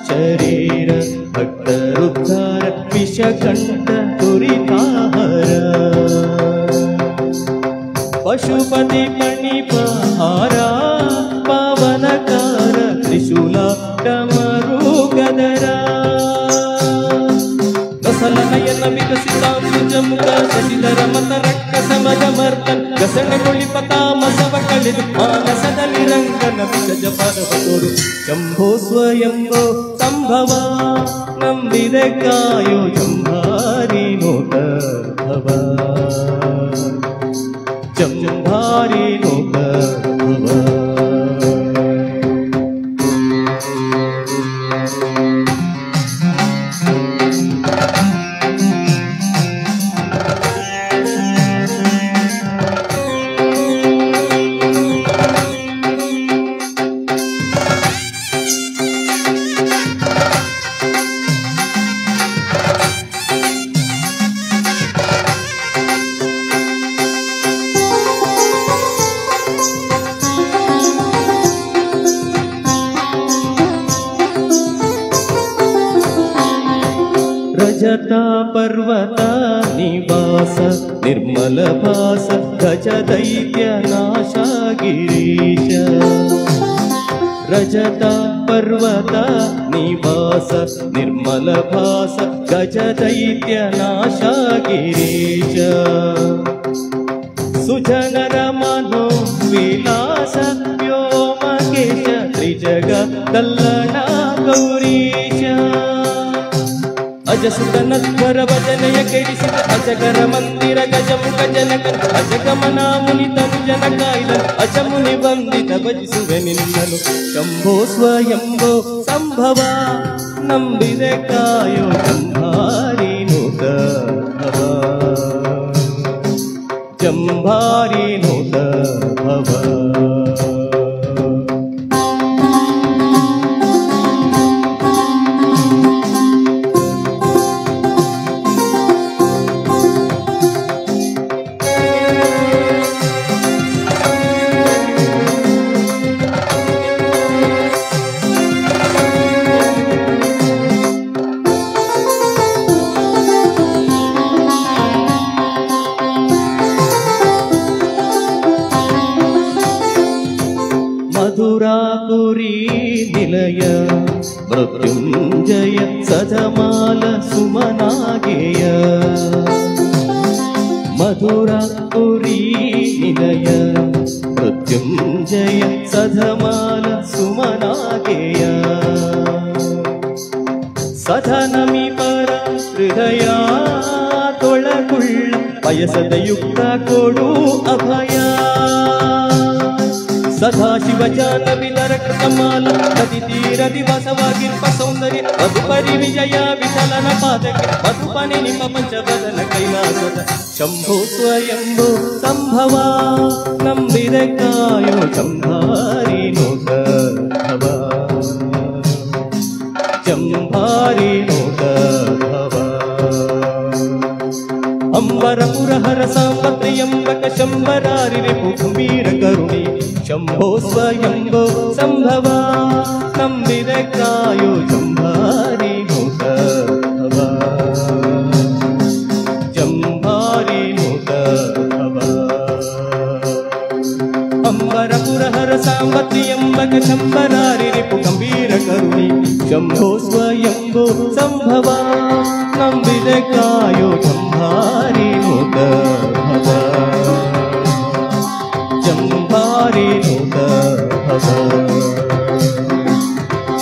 ಶರೀರ ಭಕ್ತರುದ್ಧಾರ ವಿಷಕಂಠ ತುರಿತಾಹರ ಪಶುಪತಿ ಪಣಿಪಹಾರ ಪಾವನಕಾರ ತ್ರಿಶೂಲ ಡಮರುಗದರ ನಯನ ವಿಕಸಿತಾಂಬುಜಮುಖ ಶಶಿಧರ ಮತ ರಕ್ಕ ಸಮಜಮರ್ತನ್ ಗಸಣಗೊಳ್ಳಿ ಪತಾಮಸವ ಕಳೆದು ಮಾನಸದಲ್ಲಿ ರಂಗನ ವಿಷಜ ಪದವ ತೋರು ಶಂಭೋ ಸ್ವಯಂಭೋ ಸಂಭವ ನಂಬಿದೆ ಕಾಯೋ ಜಂಭಾರಿ ನೋಟ ಭವ ಜಂಭಾರಿ ನೋಟ ಭವ ರಜತ ಪರ್ವತ ನಿವಾಸ ನಿರ್ಮಲ ಭಾಸ ಗಜ ದೈತ್ಯ ನಾಶ ಗಿರೀಶ ರಜತ ಪರ್ವತ ನಿವಾಸ ನಿರ್ಮಲ ಭಾಸ ಗಜ ದೈತ್ಯ ನಾಶ ಗಿರೀಶ ಸುಜನರ ಮನೋ ವಿಲಾಸ ವ್ಯೋಮಕೇಶ ತ್ರಿಜಗ ಕಲ್ಲಣ ಗೌರೀಶ ಅಜಸುತನಧ್ವರ ಭಜನೆಯ ಕೆಡಿಸಿದ ಅಜಗರ ಮಂದಿರ ಗಜಮುಖ ಜನಕ ಅಜಗಮನ ಮುನಿ ತನು ಜನ ಕಾಯ್ದ ಅಜಮುನಿ ವಂದಿತ ಭಜಿಸುವೆ ನಿನ್ನನು ಶಂಭೋ ಸ್ವಯಂಭೋ ಸಂಭವ ನಂಬಿದೆ ಕಾಯೋ ಜಂಭಾರಿ ನೋಟ ಭವ ಜಂಭಾರಿ ನೋಟ ಭವ ಮಧುರಾಪುರಿ ನಿಲಯ ಮೃತ್ಯುಂಜಯ ಸದಮಾಲ ಸುಮನಾಗೆಯ ಮಧುರಾಪುರಿ ನಿಲಯ ಮೃತ್ಯುಂಜಯ ಸದಮಾಲ ಸುಮನಾಗೆಯ ಸದನಮಿ ಪರ ಹೃದಯ ತೊಳಗುಳ್ಳ ಬಯಸದ ಯುಕ್ತ ಕೊಡು ಅಭಯ ಸದಾಶಿವ ಜಾಹ್ನವಿ ನರಕೃತಮಾಲ ನದಿ ತೀರ ದಿವಸವಾಗಿರ್ಪ ಸೌಂದರ್ಯ ಮಧುಪರಿ ವಿಜಯ ವಿಠಲನ ಪಾದಕ್ಕೆ ಮಧುಪನಿ ನಿಮ್ಮ ಪಂಚವದನ ಕೈಲಾಸದ ಶಂಭೋ ಸ್ವಯಂಭೋ ಸಂಭವ ನಂಬಿದೆ ಕಾಯೋ ಜಂಭಾರಿ ನೋಟ ಭವ ಜಂಭಾರಿ ನೋಟ ಭವ ಅಂಬರ ಪುರಹರ ಸಾಂಬತ್ರಿಯಂಬಕ ಶಂಬರಾರಿ ರಿಪು ಗಂಭೀರ ಕರುಣಿ ಶಂಭೋ ಸ್ವಯಂಭೋ ಸಂಭವ ನಂಬಿದೆ ಕಾಯೋ ಜಂಭಾರಿ ನೋಟ ಭವ ಜಂಭಾರಿ ನೋಟ ಭವ ಅಂಬರ ಪುರಹರ ಸಾಂಬತ್ರಿಯಂಬಕ ಶಂಬರಾರಿ ರಿಪು ಗಂಭೀರ ಕರುಣಿ ಶಂಭೋ ಸ್ವಯಂಭೋ ಸಂಭವ ನಂಬಿ ಕಾದಿದೆ ಕಾಯೋ ಜಂಭಾರಿ ನೂತ ಭವ ಜಂಭಾರಿ ನೂತ ಭವ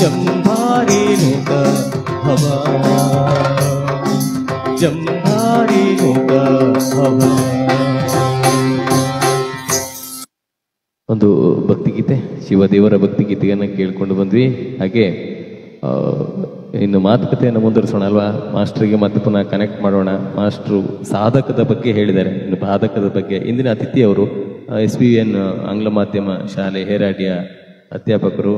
ಜಂಭಾರಿ ನೂತ ಭವ ಜಂಭಾರಿ ನೂತ ಭವ. ಒಂದು ಭಕ್ತಿಗೀತೆ, ಶಿವದೇವರ ಭಕ್ತಿಗೀತೆಯನ್ನು ಕೇಳ್ಕೊಂಡು ಬಂದ್ವಿ. ಹಾಗೆ ಇನ್ನು ಮಾತುಕತೆಯನ್ನು ಮುಂದುವರಿಸೋಣ ಅಲ್ವಾ? ಮಾಸ್ಟರ್ಗೆ ಮತ್ತೆ ಪುನಃ ಕನೆಕ್ಟ್ ಮಾಡೋಣ. ಮಾಸ್ಟ್ರು ಸಾಧಕದ ಬಗ್ಗೆ ಹೇಳಿದ್ದಾರೆ. ಇನ್ನು ಬಾಧಕದ ಬಗ್ಗೆ ಇಂದಿನ ಅತಿಥಿ ಅವರು SVN ಆಂಗ್ಲ ಮಾಧ್ಯಮ ಶಾಲೆ ಹೇರಾಡಿಯ ಅಧ್ಯಾಪಕರು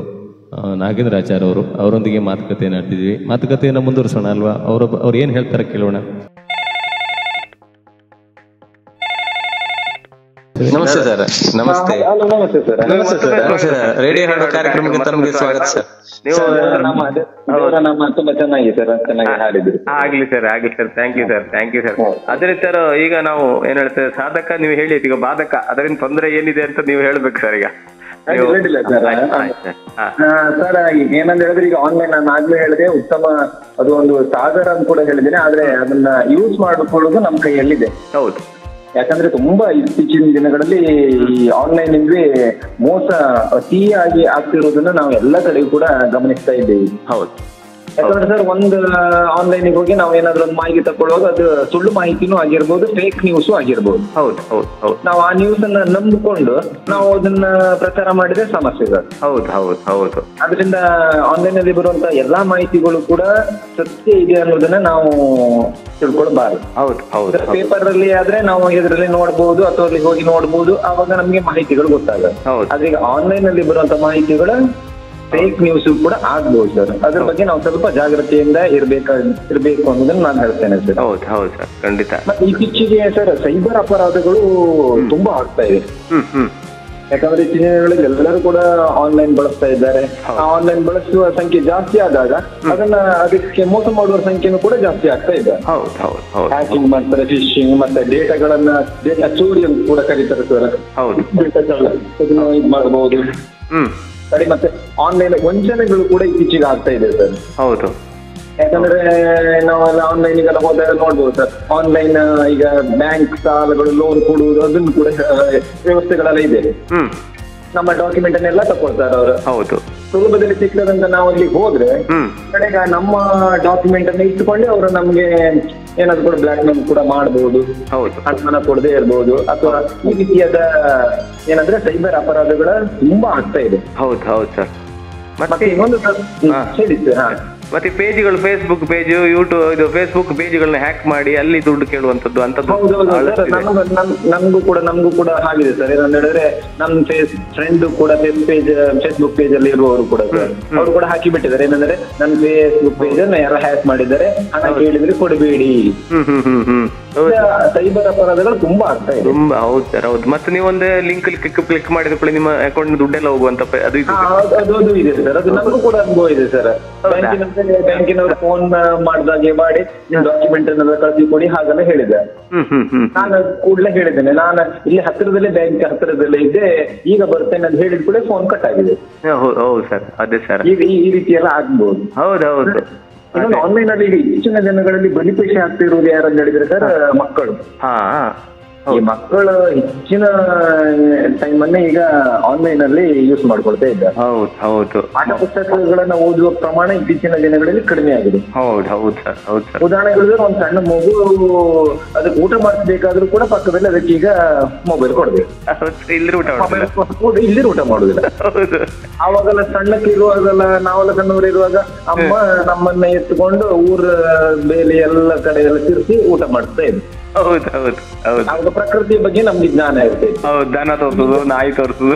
ನಾಗೇಂದ್ರಾಚಾರ್ಯ ಅವರು. ಅವರೊಂದಿಗೆ ಮಾತುಕತೆಯನ್ನು ನಡೆದಿದ್ವಿ. ಮಾತುಕತೆಯನ್ನು ಮುಂದುವರಿಸೋಣ ಅಲ್ವಾ? ಅವ್ರು ಏನು ಹೇಳ್ತಾರೆ ಕೇಳೋಣ. ನಮಸ್ತೆ ಸರ್. ನಮಸ್ತೆ. ನಮಸ್ತೆ ಸರ್. ನಮಸ್ತೆ ಸರ್. ರೇಡಿಯೋ ಹಾಡು ಕಾರ್ಯಕ್ರಮಕ್ಕೆ ತಮಗೆ ಸ್ವಾಗತ ಸರ್. ನೀವು ನಮ್ಮ ತುಂಬಾ ಚೆನ್ನಾಗಿ ಸರ್, ಚೆನ್ನಾಗಿ ಹಾಡಿದ್ರಿ. ಆಗ್ಲಿ ಸರ್, ಆಗ್ಲಿ sir. Thank you sir, thank you sir. ಅದೇ ಸರ್, ಈಗ ನಾವು ಏನ್ ಹೇಳ್ತೇವೆ, ಸಾಧಕ ನೀವು ಹೇಳಿ, ಈಗ ಬಾಧಕ ಅದರಿಂದ ತೊಂದರೆ ಏನಿದೆ ಅಂತ ನೀವು ಹೇಳ್ಬೇಕು ಸರ್. ಈಗ ಸರ್ ಏನಂತ ಹೇಳಿದ್ರೆ, ಈಗ ಆನ್ಲೈನ್ ನಾನು ಆಗ್ಲೇ ಹೇಳಿದೆ, ಉತ್ತಮ ಅದು ಒಂದು ಸಾಗರ ಅಂತ ಕೂಡ ಹೇಳಿದ್ದೇನೆ. ಆದ್ರೆ ಅದನ್ನ ಯೂಸ್ ಮಾಡಿಕೊಳ್ಳೋದು ನಮ್ಮ ಕೈಯಲ್ಲಿದೆ. ಹೌದು. ಯಾಕಂದ್ರೆ ತುಂಬಾ ಇತ್ತೀಚಿನ ದಿನಗಳಲ್ಲಿ ಈ ಆನ್ಲೈನ್ ಇಂದ ಮೋಸ ಅತಿಯಾಗಿ ಆಗ್ತಿರೋದನ್ನ ನಾವು ಎಲ್ಲ ಕಡೆಗೂ ಕೂಡ ಗಮನಿಸ್ತಾ ಇದ್ದೇವೆ. ಹೌದು. ಯಾಕಂದ್ರೆ ಸರ್, ಒಂದು ಆನ್ಲೈನ್ಗೆ ಹೋಗಿ ನಾವು ಏನಾದ್ರು ಒಂದು ಮಾಹಿತಿ ತಕೊಳ್ಳುವಾಗ ಅದು ಸುಳ್ಳು ಮಾಹಿತಿನೂ ಆಗಿರ್ಬೋದು, ಫೇಕ್ ನ್ಯೂಸ್ ಆಗಿರ್ಬೋದು. ಹೌದು ಹೌದು ಹೌದು. ನಾವು ಆ ನ್ಯೂಸ್ ಅನ್ನ ನಂಬಿಕೊಂಡು ನಾವು ಅದನ್ನ ಪ್ರಚಾರ ಮಾಡಿದ್ರೆ ಸಮಸ್ಯೆಗಳು. ಹೌದು ಹೌದು ಹೌದು. ಅದರಿಂದ ಆನ್ಲೈನ್ ಅಲ್ಲಿ ಬರುವಂತ ಎಲ್ಲಾ ಮಾಹಿತಿಗಳು ಕೂಡ ಸತ್ಯ ಇದೆ ಅನ್ನೋದನ್ನ ನಾವು ತಿಳ್ಕೊಳ್ಬಾರ್ದು. ಹೌದು ಹೌದು. ಪೇಪರ್ ಅಲ್ಲಿ ಆದ್ರೆ ನಾವು ಇದರಲ್ಲಿ ನೋಡ್ಬೋದು ಅಥವಾ ಅಲ್ಲಿ ಹೋಗಿ ನೋಡ್ಬೋದು, ಆವಾಗ ನಮ್ಗೆ ಮಾಹಿತಿಗಳು ಗೊತ್ತಾಗಲ್ಲ. ಆದ್ರೆ ಈಗ ಆನ್ಲೈನ್ ಅಲ್ಲಿ ಬರುವಂತ ಮಾಹಿತಿಗಳು ಫೇಕ್ ನ್ಯೂಸ್ ಕೂಡ ಆಗ್ಬಹುದು ಸರ್. ಅದ್ರ ಬಗ್ಗೆ ನಾವು ಸ್ವಲ್ಪ ಜಾಗೃತಿಯಿಂದ ಇರ್ಬೇಕು ಅನ್ನೋದನ್ನ ನಾನು ಹೇಳ್ತೇನೆ ಸರ್. ಹೌದು ಹೌದು ಸರ್, ಖಂಡಿತ. ಮತ್ತೆ ಇತ್ತೀಚೆಗೆ ಸರ್ ಸೈಬರ್ ಅಪರಾಧಗಳು ತುಂಬಾ ಆಗ್ತಾ ಇದೆ. ಯಾಕಂದ್ರೆ ಇತ್ತೀಚಿನ ದಿನಗಳಲ್ಲಿ ಎಲ್ಲರೂ ಕೂಡ ಆನ್ಲೈನ್ ಬಳಸ್ತಾ ಇದ್ದಾರೆ. ಆ ಆನ್ಲೈನ್ ಬಳಸುವ ಸಂಖ್ಯೆ ಜಾಸ್ತಿ ಆದಾಗ ಅದಕ್ಕೆ ಮೋಸ ಮಾಡುವ ಸಂಖ್ಯೆನೂ ಕೂಡ ಜಾಸ್ತಿ ಆಗ್ತಾ ಇದೆ. ಹ್ಯಾಕಿಂಗ್ ಮಾಡ್ತಾರೆ, ಫಿಶಿಂಗ್, ಮತ್ತೆ ಡೇಟಾ ಚೋರಿ ಅಂತ ಕೂಡ ಕರೀತಾರೆ ಸರ್. ಡೇಟಾ ಇದು ಮಾಡಬಹುದು. ಸರಿ, ಮತ್ತೆ ಆನ್ಲೈನ್ ವಂಚನೆಗಳು ಕೂಡ ಇತ್ತೀಚೆಗೆ ಆಗ್ತಾ ಇದೆ ಸರ್. ಹೌದು. ಯಾಕಂದ್ರೆ ನಾವೆಲ್ಲ ಆನ್ಲೈನ್ಗೆಲ್ಲ ಹೋದಾಗ ನೋಡ್ಬೋದು ಸರ್, ಆನ್ಲೈನ್ ಈಗ ಬ್ಯಾಂಕ್ ಸಾಲಗಳು, ಲೋನ್ ಕೊಡುವುದು, ಅದನ್ನು ಕೂಡ ವ್ಯವಸ್ಥೆಗಳೆಲ್ಲ ಇದೆ. ನಮ್ಮ ಡಾಕ್ಯುಮೆಂಟ್ ಅನ್ನೆಲ್ಲ ತಗೊಳ್ತಾರೆ ಅವರು. ಹೌದು. ಸುಲಭದಲ್ಲಿ ಸಿಗ್ತದಂತ ನಾವು ಅಲ್ಲಿ ಹೋದ್ರೆ ಕಡೆಗೆ ನಮ್ಮ ಡಾಕ್ಯುಮೆಂಟ್ ಅನ್ನ ಇಟ್ಟುಕೊಂಡು ಅವರು ನಮ್ಗೆ ಏನಾದ್ರು ಕೂಡ ಬ್ಲಾಕ್ ಮೇಲ್ ಕೂಡ ಮಾಡಬಹುದು. ಹಣ ಕೊಡದೇ ಇರ್ಬೋದು, ಅಥವಾ ಈ ರೀತಿಯಾದ ಏನಂದ್ರೆ ಸೈಬರ್ ಅಪರಾಧಗಳ ತುಂಬಾ ಆಗ್ತಾ ಇದೆ. ಹೌದು ಹೌದು ಸರ್. ಮತ್ತೆ ಇನ್ನೊಂದು ಹೇಳಿ ಸರ್. ಮತ್ತೆ ಪೇಜ್ಗಳು, ಫೇಸ್ಬುಕ್ ಪೇಜ್, ಯೂಟ್ಯೂಬ್, ಇದು ಫೇಸ್ಬುಕ್ ಪೇಜ್ಗಳನ್ನ ಹ್ಯಾಕ್ ಮಾಡಿ ಅಲ್ಲಿ ದುಡ್ಡು ಕೇಳುವಂತದ್ದು ಅಂತದ್ದು. ನಮಗೂ ಕೂಡ ಆಗಿದೆ ಸರ್. ಏನಂತ ಹೇಳಿದ್ರೆ ನಮ್ಮ ಫ್ರೆಂಡ್ ಕೂಡ ಫೇಸ್ಬುಕ್ ಪೇಜ್ ಅಲ್ಲಿ ಇರುವವರು ಕೂಡ ಅವರು ಕೂಡ ಹಾಕಿ ಬಿಟ್ಟಿದ್ದಾರೆ. ಏನಂದ್ರೆ ನನ್ನ ಫೇಸ್ಬುಕ್ ಪೇಜ್ ಅನ್ನ ಯಾರೋ ಹ್ಯಾಕ್ ಮಾಡಿದ್ದಾರೆ, ಹಣ ಕೇಳಿದ್ರೆ ಕೊಡಬೇಡಿ. ಸೈಬರ್ ಅಪರಾಧಗಳು ತುಂಬಾ ಆಗ್ತಾ ಇದೆ. ತುಂಬಾ. ಹೌದು ಸರ್, ಹೌದು. ಮತ್ತೆ ನೀವು ಒಂದು ಲಿಂಕ್ ಕ್ಲಿಕ್ ಮಾಡಿದ ಕೂಡ ನಿಮ್ಮ ಅಕೌಂಟ್ ದುಡ್ಡೆಲ್ಲ ಹೋಗುವಂತ ಅದು ಇದೆ ಸರ್. ಅದು ನಮಗೂ ಕೂಡ ಅನುಭವ ಇದೆ ಸರ್. ಬ್ಯಾಂಕಿನವರು ಫೋನ್ ಮಾಡಿದಾಗೆ ಮಾಡಿ ಡಾಕ್ಯುಮೆಂಟ್ ಅನ್ನೆಲ್ಲ ಕಳಿಸಿ ಕೊಡಿ ಹಾಗೆಲ್ಲ ಹೇಳಿದೆ. ನಾನು ಕೂಡಲೇ ಹೇಳಿದ್ದೇನೆ, ನಾನು ಇಲ್ಲಿ ಹತ್ತಿರದಲ್ಲೇ ಬ್ಯಾಂಕ್ ಹತ್ತಿರದಲ್ಲೇ ಇದ್ದೆ, ಈಗ ಬರ್ತೇನೆ ಅಂತ ಹೇಳಿದ ಕೂಡ ಫೋನ್ ಕಟ್ ಆಗಿದೆ. ಹೌದು ಸರ್, ಅದೇ ಸರ್. ಈ ರೀತಿ ಎಲ್ಲ ಆಗ್ಬಹುದು. ಹೌದು ಹೌದು. ಇನ್ನೊಂದು ಆನ್ಲೈನ್ ಅಲ್ಲಿ ಇತ್ತೀಚಿನ ದಿನಗಳಲ್ಲಿ ಬಲಿಪೇಶೆ ಆಗ್ತಿರುವುದು ಯಾರಂತ ಹೇಳಿದ್ರೆ ಸರ್, ಮಕ್ಕಳು. ಈ ಮಕ್ಕಳು ಹೆಚ್ಚಿನ ಟೈಮ್ ಅನ್ನೇ ಈಗ ಆನ್ಲೈನ್ ಅಲ್ಲಿ ಯೂಸ್ ಮಾಡ್ಕೊಳ್ತಾ ಇದ್ದಾರೆ. ಹೌದು. ಪಾಠ ಪುಸ್ತಕಗಳನ್ನ ಓದುವ ಪ್ರಮಾಣ ಇತ್ತೀಚಿನ ದಿನಗಳಲ್ಲಿ ಕಡಿಮೆ ಆಗಿದೆ. ಉದಾಹರಣೆಗಳು, ಒಂದ್ ಸಣ್ಣ ಮಗು ಅದಕ್ಕೆ ಊಟ ಮಾಡಿಸ್ಬೇಕಾದ್ರೂ ಕೂಡ ಪಕ್ಕದಲ್ಲಿ ಅದಕ್ಕೆ ಈಗ ಮೊಬೈಲ್ ಕೊಡ್ಬೇಕು. ಇಲ್ಲಿ ಊಟ ಮಾಡುದಿಲ್ಲ. ಅವಾಗೆಲ್ಲ ಸಣ್ಣಕ್ಕಿರುವಾಗೆಲ್ಲ, ನಾವೆಲ್ಲ ಸಣ್ಣವರು ಇರುವಾಗ ಅಮ್ಮ ನಮ್ಮನ್ನ ಎತ್ತುಕೊಂಡು ಊರ ಬೇಲಿ ಎಲ್ಲ ಕಡೆ ಎಲ್ಲ ತಿರ್ಸಿ ಊಟ ಮಾಡಿಸ್ತಾ ಇದ್ರು. ಹೌದು. ಪ್ರಕೃತಿಯ ಬಗ್ಗೆ ನಮ್ಗೆ ಜ್ಞಾನ ಇರ್ತೈತೆ. ದನ ತೋರ್ಸುದು, ನಾಯಿ ತೋರ್ಸುದು,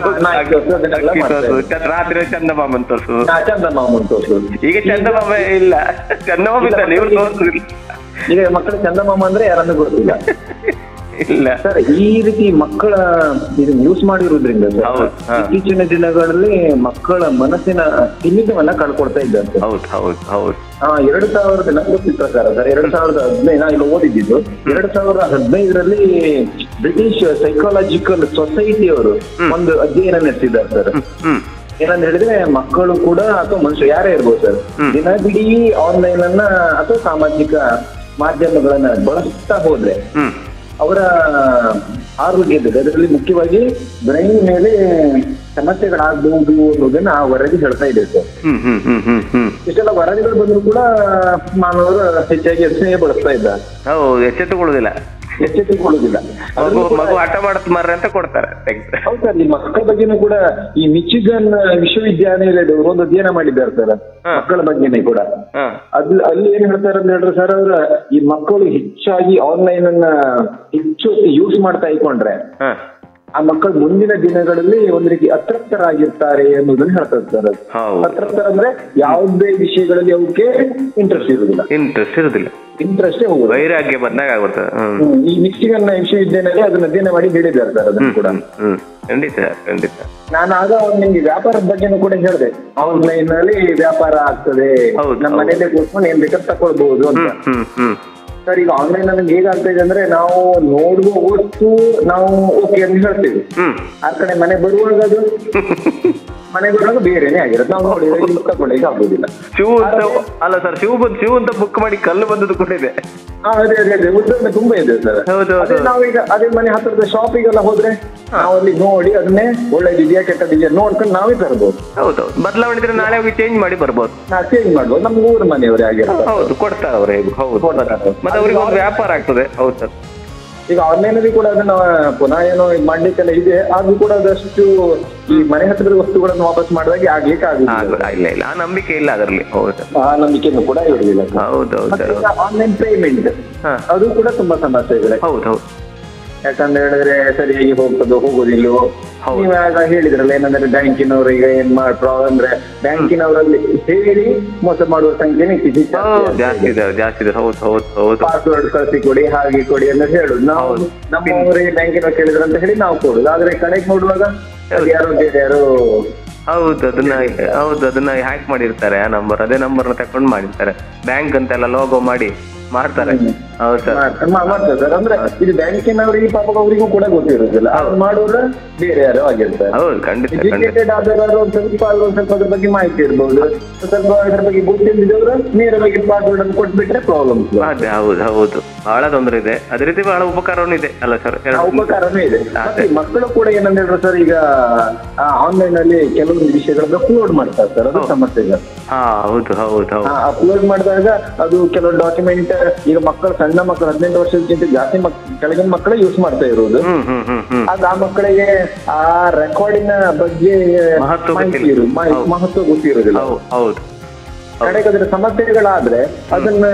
ರಾತ್ರಿ ಚಂದಮಾಮನ್ ತೋರ್ಸುದು. ಈಗ ಚಂದಮಾಮ ಇಲ್ಲ, ಚಂದಮಾಮ ಇದ್ದಾನೆ, ಇವ್ರು ತೋರ್ಸುದಿಲ್ಲ. ಈಗ ಮಕ್ಕಳ ಚಂದಮಾಮ ಅಂದ್ರೆ ಯಾರನ್ನು ಗೊತ್ತಿಲ್ಲ. ಇಲ್ಲ ಸರ್, ಈ ರೀತಿ ಮಕ್ಕಳ ಇದನ್ನ ಯೂಸ್ ಮಾಡಿರೋದ್ರಿಂದ ಇತ್ತೀಚಿನ ದಿನಗಳಲ್ಲಿ ಮಕ್ಕಳ ಮನಸ್ಸಿನ ಹಿಮಿತವನ್ನ ಕಳ್ಕೊಳ್ತಾ ಇದ್ದಾರೆ. 2000 ನಂಗೆ ಗೊತ್ತಿದ್ದ ಪ್ರಕಾರ ಸರ್, 2015 ನಾ ಇಲ್ಲಿ ಓದಿದ್ದು, 2015ರಲ್ಲಿ ಬ್ರಿಟಿಷ್ ಸೈಕಾಲಜಿಕಲ್ ಸೊಸೈಟಿಯವರು ಒಂದು ಅಧ್ಯಯನ ನಡೆಸಿದ್ದಾರೆ ಸರ್. ಏನಂತ ಹೇಳಿದ್ರೆ, ಮಕ್ಕಳು ಕೂಡ ಅಥವಾ ಮನುಷ್ಯ ಯಾರೇ ಇರ್ಬೋದು ಸರ್, ದಿನವಿಡೀ ಆನ್ಲೈನ್ ಅನ್ನ ಅಥವಾ ಸಾಮಾಜಿಕ ಮಾಧ್ಯಮಗಳನ್ನ ಬಳಸ್ತಾ ಹೋದ್ರೆ ಅವರ ಆರೋಗ್ಯದ ಅದರಲ್ಲಿ ಮುಖ್ಯವಾಗಿ ಬ್ರೈನ್ ಮೇಲೆ ಸಮಸ್ಯೆಗಳಾಗಬಹುದು ಅನ್ನೋದನ್ನ ಆ ವರದಿ ಹೇಳ್ತಾ ಇದೆ ಸರ್. ಇಷ್ಟೆಲ್ಲ ವರದಿಗಳು ಬಂದ್ರು ಕೂಡ ಮಾನವರು ಹೆಚ್ಚಾಗಿ ಅದನ್ನೇ ಬಳಸ್ತಾ ಇದ್ದಾರೆ. ಹೌದು, ಎಚ್ಚೆತ್ತುಕೊಳ್ಳುವುದಿಲ್ಲ. ಮಗು ಆಟ ಮಾಡತ್ ಮಾರ್ರೆ ಅಂತ ಕೊಡ್ತಾರೆ. ಹೌದು ಸರ್, ಈ ಮಕ್ಕಳ ಬಗ್ಗೆನೂ ಕೂಡ ಈ ಮಿಚಿಗನ್ ವಿಶ್ವವಿದ್ಯಾನಿಲಯದವರು ಒಂದು ಅಧ್ಯಯನ ಮಾಡಿದ್ದಾರೆ ಸರ್ ಮಕ್ಕಳ ಬಗ್ಗೆನೇ ಕೂಡ. ಅಲ್ಲಿ ಏನ್ ಹೇಳ್ತಾರೆ ಅಂತ ಹೇಳಿದ್ರೆ ಸರ್, ಅವ್ರ ಈ ಮಕ್ಕಳು ಹೆಚ್ಚಾಗಿ ಆನ್ಲೈನ್ ಅನ್ನ ಹೆಚ್ಚು ಯೂಸ್ ಮಾಡ್ತಾ ಇಕೊಂಡ್ರೆ ಆ ಮಕ್ಕಳು ಮುಂದಿನ ದಿನಗಳಲ್ಲಿ ಒಂದ್ ರೀತಿ ಅತೃಪ್ತರಾಗಿರ್ತಾರೆ ಅನ್ನೋದನ್ನ ಹೇಳ್ತಾರೆ ಸರ್. ಅತೃಪ್ತರ ಅಂದ್ರೆ ಯಾವುದೇ ವಿಷಯಗಳಲ್ಲಿ ಅವಕ್ಕೆ ಇಂಟ್ರೆಸ್ಟೇ ಹೋಗುದು, ವೈರಾಗ್ಯ ಬಂದಾಗ ಆಗುತ್ತೆ. ಈ ಮಿಚಿಗನ್ ವಿಶ್ವವಿದ್ಯಾನಿಲಯ ಅದನ್ನ ಅಧ್ಯಯನ ಮಾಡಿ ಹೇಳಿದ್ದಾರೆ ಸರ್ ಅದನ್ನು ಕೂಡ. ಖಂಡಿತ. ನಾನು ಆಗ ನಿಮ್ಗೆ ವ್ಯಾಪಾರದ ಬಗ್ಗೆನೂ ಕೂಡ ಹೇಳಿದೆ, ಆನ್ಲೈನ್ ನಲ್ಲಿ ವ್ಯಾಪಾರ ಆಗ್ತದೆ, ನಮ್ಮ ಮನೆಯಲ್ಲೇ ಕೂತ್ಕೊಂಡು ಏನ್ ಬೇಕಾದ್ರೆ ತಕೊಳ್ಬಹುದು ಅಂತ. ಸರ್ ಈಗ ಆನ್ಲೈನ್ ಅಲ್ಲಿ ಹೇಗಾಗ್ತಾ ಇದೆ ಅಂದ್ರೆ, ನಾವು ನೋಡುವ ವಸ್ತು ನಾವು ಓಕೆ ಅಂತ ಹೇಳ್ತೀವಿ, ಆ ಕಡೆ ಮನೆ ಬರುವಾಗ ಅದು ಬೇರೆನೆ ಆಗಿರುತ್ತೆ. ನಾವು ನೋಡಿ ತಗೊಳ್ಳಿಕ್ಕೆ ಆಗುದಿಲ್ಲ. ಅಲ್ಲ ಸರ್, ಶೂ ಅಂತ ಬುಕ್ ಮಾಡಿ ಕಲ್ಲು ಬಂದದ್ದು ಕೂಡ ಇದೆ. ಅದೇ ಉದಾಹರಣೆ ತುಂಬಾ ಇದೆ ಸರ್. ನಾವೀಗ ಅದೇ ಮನೆ ಹತ್ತಿರದ ಶಾಪಿಗೆಲ್ಲ ಹೋದ್ರೆ ನಾವು ಅಲ್ಲಿ ನೋಡಿ ಅದನ್ನೇ ಒಳ್ಳೇದಿದೆಯಾ ಕೆಟ್ಟದಿದೆಯಾ ನೋಡ್ಕೊಂಡು ನಾವೇ ತರಬಹುದು. ಹೌದು, ಬದಲಾವಣೆ ಇದ್ರೆ ನಾಳೆ ಹೋಗಿ ಚೇಂಜ್ ಮಾಡಿ ಬರ್ಬೋದು. ಚೇಂಜ್ ಮಾಡ್ಬೋದು, ನಮ್ಗೆ ಊರ ಮನೆಯವರೇ ಆಗಿರ್ತಾರೆ. ಹೌದು, ಕೊಡ್ತಾರೆ ಅವರೇ. ಹೌದು, ಮತ್ತೆ ಅವ್ರಿಗೆ ಒಂದು ವ್ಯಾಪಾರ ಆಗ್ತದೆ. ಹೌದು ಸರ್. ಈಗ ಆನ್ಲೈನ್ ಅಲ್ಲಿ ಕೂಡ ಅದನ್ನ ಪುನಃ ಏನೋ ಮಾಡ್ಲಿಕ್ಕೆಲ್ಲ ಇದೆ, ಆದ್ರೂ ಕೂಡ ಅದಷ್ಟು ಈ ಮನೆ ಹತ್ತಿರದ ವಸ್ತುಗಳನ್ನು ವಾಪಸ್ ಮಾಡಿದಾಗ ಆಗ್ಲಿಕ್ಕೆ ಆಗುದಿಲ್ಲ. ಇಲ್ಲ, ಆ ನಂಬಿಕೆ ಇಲ್ಲ ಅದರಲ್ಲಿ. ಹೌದು, ಆ ನಂಬಿಕೆನೂ ಕೂಡ ಇರಲಿಲ್ಲ. ಹೌದೌದು. ಆನ್ಲೈನ್ ಪೇಮೆಂಟ್ ಅದು ಕೂಡ ತುಂಬಾ ಸಮಸ್ಯೆಗಳು. ಹೌದು, ಯಾಕಂದ್ರೆ ಹೇಳಿದ್ರೆ ಸರಿಯಾಗಿ ಹೋಗೋದಿಲ್ಲೋ. ನೀವಾಗ ಹೇಳಿದ್ರಲ್ಲ ಏನಂದ್ರೆ ಬ್ಯಾಂಕಿನವರಿಗೆ ಏನ್ ಅಂದ್ರೆ ಬ್ಯಾಂಕಿನವರಲ್ಲಿ ಹೇಳಿ ಮೋಸ ಮಾಡುವ ಸಂಖ್ಯೆನೇ ಜಾಸ್ತಿ ಇದೆ. ಹೌದು. ಪಾಸ್ವರ್ಡ್ ಕಳಿಸಿ ಕೊಡಿ, ಹಾಗೆ ಕೊಡಿ ಅಂತ ಹೇಳುದು. ನಾವು ನಮ್ಮವರಿಗೆ ಬ್ಯಾಂಕಿನವ್ರು ಕೇಳಿದ್ರು ಅಂತ ಹೇಳಿ ನಾವು ಕೊಡುದು. ಆದ್ರೆ ಕಡೆಗೆ ನೋಡುವಾಗ ಯಾರು ಅದನ್ನ ಹ್ಯಾಕ್ ಮಾಡಿರ್ತಾರೆ. ಆ ನಂಬರ್, ಅದೇ ನಂಬರ್ನ ತಕೊಂಡು ಮಾಡಿರ್ತಾರೆ. ಬ್ಯಾಂಕ್ ಅಂತೆಲ್ಲ ಲೋಗೋ ಮಾಡಿ ಮಾಡ್ತಾರೆ. ಹೌದು ಸರ್, ಮಾಡ್ತಾರೆ ಸರ್. ಅಂದ್ರೆ ಇದು ಬ್ಯಾಂಕಿನವರಿಗೆ ಪಾಪ ಅವರಿಗೂ ಕೂಡ ಗೊತ್ತಿರುದಿಲ್ಲ, ಅವ್ರು ಮಾಡೋರು ಬೇರೆ ಯಾರೋ ಆಗಿರ್ತಾರೆ. ಹೌದು, ಖಂಡಿತ. ಎಜುಕೇಟೆಡ್ ಆದವರು ಒಂದ್ ಸ್ವಲ್ಪ ಅದ್ರ ಬಗ್ಗೆ ಮಾಹಿತಿ ಇರ್ಬೋದು, ಸ್ವಲ್ಪ ಅದ್ರ ಬಗ್ಗೆ ಗೊತ್ತಿದ್ದವರು ನೇರವಾಗಿ ಪಾಸ್ವರ್ಡ್ ಅನ್ನು ಕೊಟ್ಬಿಟ್ರೆ ಪ್ರಾಬ್ಲಮ್. ಅದೇ, ಹೌದು, ಬಹಳ ತೊಂದರೆ ಇದೆ. ಅದೇ ರೀತಿ ಬಹಳ ಉಪಕಾರನೂ ಇದೆ ಅಲ್ಲ ಸರ್? ಉಪಕಾರನೂ ಇದೆ. ಮಕ್ಕಳು ಕೂಡ ಏನಂತ ಹೇಳಿದ್ರು ಸರ್, ಈಗ ಆನ್ಲೈನ್ ಅಲ್ಲಿ ಕೆಲವೊಂದು ವಿಷಯಗಳನ್ನ ಅಪ್ಲೋಡ್ ಮಾಡ್ತಾರೆ ಸರ್, ಅದು ಸಮಸ್ಯೆ ಇದೆ. ಹೌದು. ಅಪ್ಲೋಡ್ ಮಾಡಿದಾಗ ಅದು ಕೆಲವು ಡಾಕ್ಯುಮೆಂಟ್ ಈಗ ಮಕ್ಕಳು, ಸಣ್ಣ ಮಕ್ಕಳು 18 ವರ್ಷಕ್ಕಿಂತ ಜಾಸ್ತಿ ಕೆಳಗಿನ ಮಕ್ಕಳೇ ಯೂಸ್ ಮಾಡ್ತಾ ಇರೋದು. ಆಗ ಆ ಮಕ್ಕಳಿಗೆ ಆ ರೆಕಾರ್ಡಿನ ಬಗ್ಗೆ ಮಹತ್ವ ಗೊತ್ತಿರೋದಿಲ್ಲ. ಕಡೆಗೆ ಅದರ ಸಮಸ್ಯೆಗಳಾದ್ರೆ ಅದನ್ನ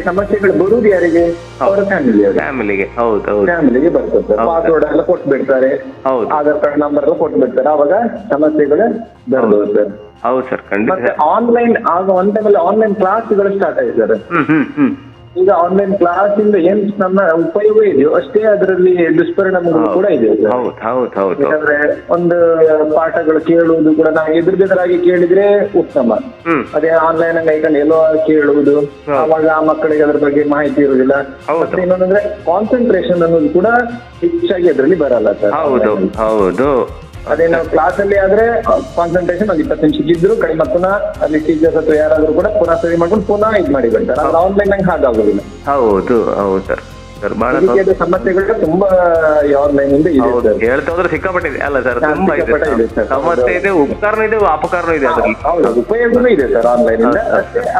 ಸಮಸ್ಯೆಗಳು ಬರುವುದು ಯಾರಿಗೆ? ಅವರ ಫ್ಯಾಮಿಲಿಗೆ ಬರ್ತದೆ. ಪಾಸ್ವರ್ಡ್ ಎಲ್ಲ ಕೊಟ್ಬಿಡ್ತಾರೆ, ಆಧಾರ್ ಕಾರ್ಡ್ ನಂಬರ್ ಎಲ್ಲ ಕೊಟ್ಬಿಡ್ತಾರೆ, ಅವಾಗ ಸಮಸ್ಯೆಗಳು ಬರ್ಬೋದು ಸರ್. ಹೌದು ಸರ್, ಖಂಡಿತ. ಆನ್ಲೈನ್ ಆಗ ಒಂದ ಮೇಲೆ ಆನ್ಲೈನ್ ಕ್ಲಾಸ್ಗಳು ಸ್ಟಾರ್ಟ್ ಆಗಿದೆ ಸರ್. ಈಗ ಆನ್ಲೈನ್ ಕ್ಲಾಸ್ ಇಂದ ಏನ್ ನಮ್ಮ ಉಪಯೋಗ ಇದೆಯೋ ಅಷ್ಟೇ ಅದರಲ್ಲಿ ದುಷ್ಪರಿಣಾಮಗಳು ಕೂಡ ಇದೆ. ಯಾಕಂದ್ರೆ ಒಂದು ಪಾಠಗಳು ಕೇಳುವುದು ಕೂಡ ನಾವು ಎದುರಾಗಿ ಕೇಳಿದ್ರೆ ಉತ್ತಮ. ಅದೇ ಆನ್ಲೈನ್ ಐಕಂಡು ಎಲ್ಲೋ ಕೇಳುವುದು, ಅವಾಗ ಆ ಮಕ್ಕಳಿಗೆ ಅದ್ರ ಬಗ್ಗೆ ಮಾಹಿತಿ ಇರುವುದಿಲ್ಲ. ಮತ್ತೆ ಇನ್ನೊಂದಂದ್ರೆ ಕಾನ್ಸಂಟ್ರೇಷನ್ ಅನ್ನೋದು ಕೂಡ ಹೆಚ್ಚಾಗಿ ಅದರಲ್ಲಿ ಬರಲ್ಲ ಸರ್. ಹೌದು. ಅದೇ ನಾವು ಕ್ಲಾಸ್ ಅಲ್ಲಿ ಆದ್ರೆ ಕಾನ್ಸಂಟ್ರೇಷನ್ ಒಂದು 20 ನಿಮಿಷ ಇದ್ರು ಕಡಿಮೆ, ಪುನಃ ಅಲ್ಲಿ ಟೀಚರ್ಸ್ ಅಥವಾ ಯಾರಾದ್ರೂ ಕೂಡ ಪುನಃ ಸರಿ ಮಾಡ್ಕೊಂಡು ಪುನಃ ಇದ್ ಮಾಡಿ ಬರ್ತಾರೆ. ಆನ್ಲೈನ್ ನಂಗೆ ಹಾಗಾಗೋದಿಲ್ಲ. ಹೌದು ಸರ್. ಸಮಸ್ಯೆಗಳು ತುಂಬಾ ಆನ್ಲೈನ್ ಇಂದ ಹೇಳ್ತಾ ಹೋದ್ರೆ ಸಿಕ್ಕಾಪಟ್ಟಿದೆ ಅಲ್ಲ ಸರ್? ತುಂಬಾ ಇದೆ, ಸಮಸ್ಯೆ ಇದೆ, ಉಪಕಾರನೂ ಇದೆ, ಅಪಕಾರನೂ ಇದೆ. ಅದ್ರಲ್ಲಿ ಉಪಯೋಗನೂ ಇದೆ ಸರ್, ಆನ್ಲೈನ್ ಇಂದ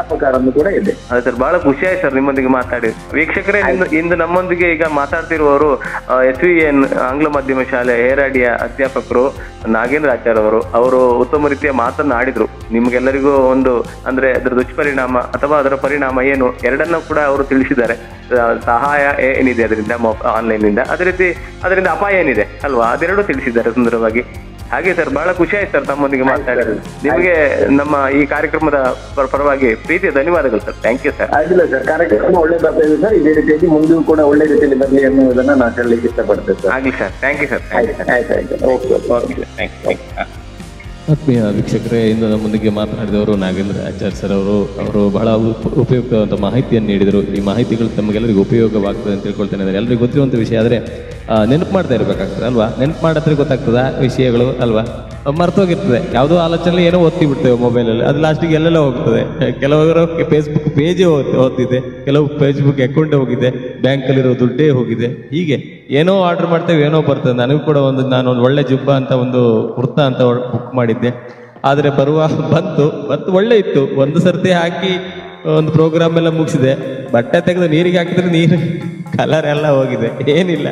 ಅಪಕಾರನೂ ಕೂಡ ಇದೆ. ಅದೇ ಸರ್, ಬಹಳ ಖುಷಿ ಆಯ್ತು ಸರ್ ನಿಮ್ಮೊಂದಿಗೆ ಮಾತಾಡಿ. ವೀಕ್ಷಕರೇ, ಇಂದು ನಮ್ಮೊಂದಿಗೆ ಈಗ ಮಾತಾಡ್ತಿರುವವರು SVN ಆಂಗ್ಲ ಮಾಧ್ಯಮ ಶಾಲೆ ಹೇರಾಡಿಯ ಅಧ್ಯಾಪಕರು ನಾಗೇಂದ್ರ ಆಚಾರ್ಯ ಅವರು ಉತ್ತಮ ರೀತಿಯ ಮಾತನ್ನಾಡಿದ್ರು. ನಿಮ್ಗೆಲ್ಲರಿಗೂ ಒಂದು ಅಂದ್ರೆ ಅದರ ದುಷ್ಪರಿಣಾಮ ಅಥವಾ ಅದರ ಪರಿಣಾಮ ಏನು ಎರಡನ್ನೂ ಕೂಡ ಅವರು ತಿಳಿಸಿದ್ದಾರೆ. ಸಹಾಯ ಏನಿದೆ ಅದರಿಂದ ಆನ್ಲೈನ್ ಇಂದ, ಅದೇ ರೀತಿ ಅದರಿಂದ ಅಪಾಯ ಏನಿದೆ ಅಲ್ವಾ, ಅದೆರಡೂ ತಿಳಿಸಿದ್ದಾರೆ ಸುಂದರವಾಗಿ. ಹಾಗೆ ಸರ್, ಬಹಳ ಖುಷಿ ಆಯ್ತು ಸರ್ ತಮ್ಮೊಂದಿಗೆ ಮಾತಾಡಿದ್ರು. ನಿಮಗೆ ನಮ್ಮ ಈ ಕಾರ್ಯಕ್ರಮದ ಪರವಾಗಿ ಪ್ರೀತಿಯ ಧನ್ಯವಾದಗಳು ಸರ್. Thank you sir. ಆಗಿಲ್ಲ ಸರ್, ಕಾರ್ಯಕ್ರಮ ಒಳ್ಳೆ ಬರ್ತಾ ಇದೆ ಸರ್. ಇದೇ ರೀತಿಯಾಗಿ ಮುಂದೂ ಕೂಡ ಒಳ್ಳೆ ರೀತಿಯಲ್ಲಿ ಬರಲಿ ಅನ್ನೋದನ್ನ ನಾನು ಹೇಳಲಿಕ್ಕೆ ಇಷ್ಟಪಡ್ತೇನೆ ಸರ್. ಆಗ್ಲಿ ಸರ್, ಥ್ಯಾಂಕ್ ಯು ಸರ್. ಆತ್ಮೀಯ ವೀಕ್ಷಕರೇ, ಇಂದು ನಮ್ಮೊಂದಿಗೆ ಮಾತನಾಡಿದವರು ನಾಗೇಂದ್ರ ಆಚಾರ್ಯ ಸರ್ ಅವರು ಬಹಳ ಉಪಯುಕ್ತವಾದ ಮಾಹಿತಿಯನ್ನು ನೀಡಿದರು. ಈ ಮಾಹಿತಿಗಳು ತಮಗೆಲ್ಲರಿಗೂ ಉಪಯೋಗವಾಗ್ತದೆ ಅಂತ ತಿಳ್ಕೊಳ್ತೇನೆ. ಎಲ್ಲರಿಗೂ ಗೊತ್ತಿರುವಂಥ ವಿಷಯ. ಆದರೆ ನೆನಪು ಮಾಡ್ತಾ ಇರ್ಬೇಕಾಗ್ತದೆ ಅಲ್ವಾ? ನೆನಪು ಮಾಡತ್ರ ಗೊತ್ತಾಗ್ತದ ವಿಷಯಗಳು ಅಲ್ವಾ? ಮರ್ತೋಗಿರ್ತದೆ. ಯಾವುದೋ ಆಲೋಚನೆ ಏನೋ ಓದ್ತಿ ಬಿಡ್ತೇವೆ ಮೊಬೈಲಲ್ಲಿ, ಅದು ಲಾಸ್ಟಿಗೆ ಎಲ್ಲೆಲ್ಲ ಹೋಗ್ತದೆ. ಕೆಲವರು ಫೇಸ್ಬುಕ್ ಪೇಜೇ ಓದ್ತಿದೆ, ಕೆಲವು ಫೇಸ್ಬುಕ್ ಅಕೌಂಟೇ ಹೋಗಿದೆ, ಬ್ಯಾಂಕಲ್ಲಿರೋ ದುಡ್ಡೇ ಹೋಗಿದೆ. ಹೀಗೆ ಏನೋ ಆರ್ಡರ್ ಮಾಡ್ತೇವೆ, ಏನೋ ಬರ್ತದೆ. ನನಗೂ ಕೂಡ ನಾನು ಒಂದು ಒಳ್ಳೆ ಜುಬ್ಬ ಅಂತ ಒಂದು ಕುರ್ತಾ ಅಂತ ಬುಕ್ ಮಾಡಿದ್ದೆ. ಆದರೆ ಬಂತು ಒಳ್ಳೆ ಇತ್ತು. ಒಂದು ಸರ್ತಿ ಹಾಕಿ ಒಂದು ಪ್ರೋಗ್ರಾಮ್ ಎಲ್ಲ ಮುಗಿಸಿದೆ. ಬಟ್ಟೆ ತೆಗೆದು ನೀರಿಗೆ ಹಾಕಿದ್ರೆ ನೀರು ಕಲರ್ ಎಲ್ಲ ಹೋಗಿದೆ, ಏನಿಲ್ಲ.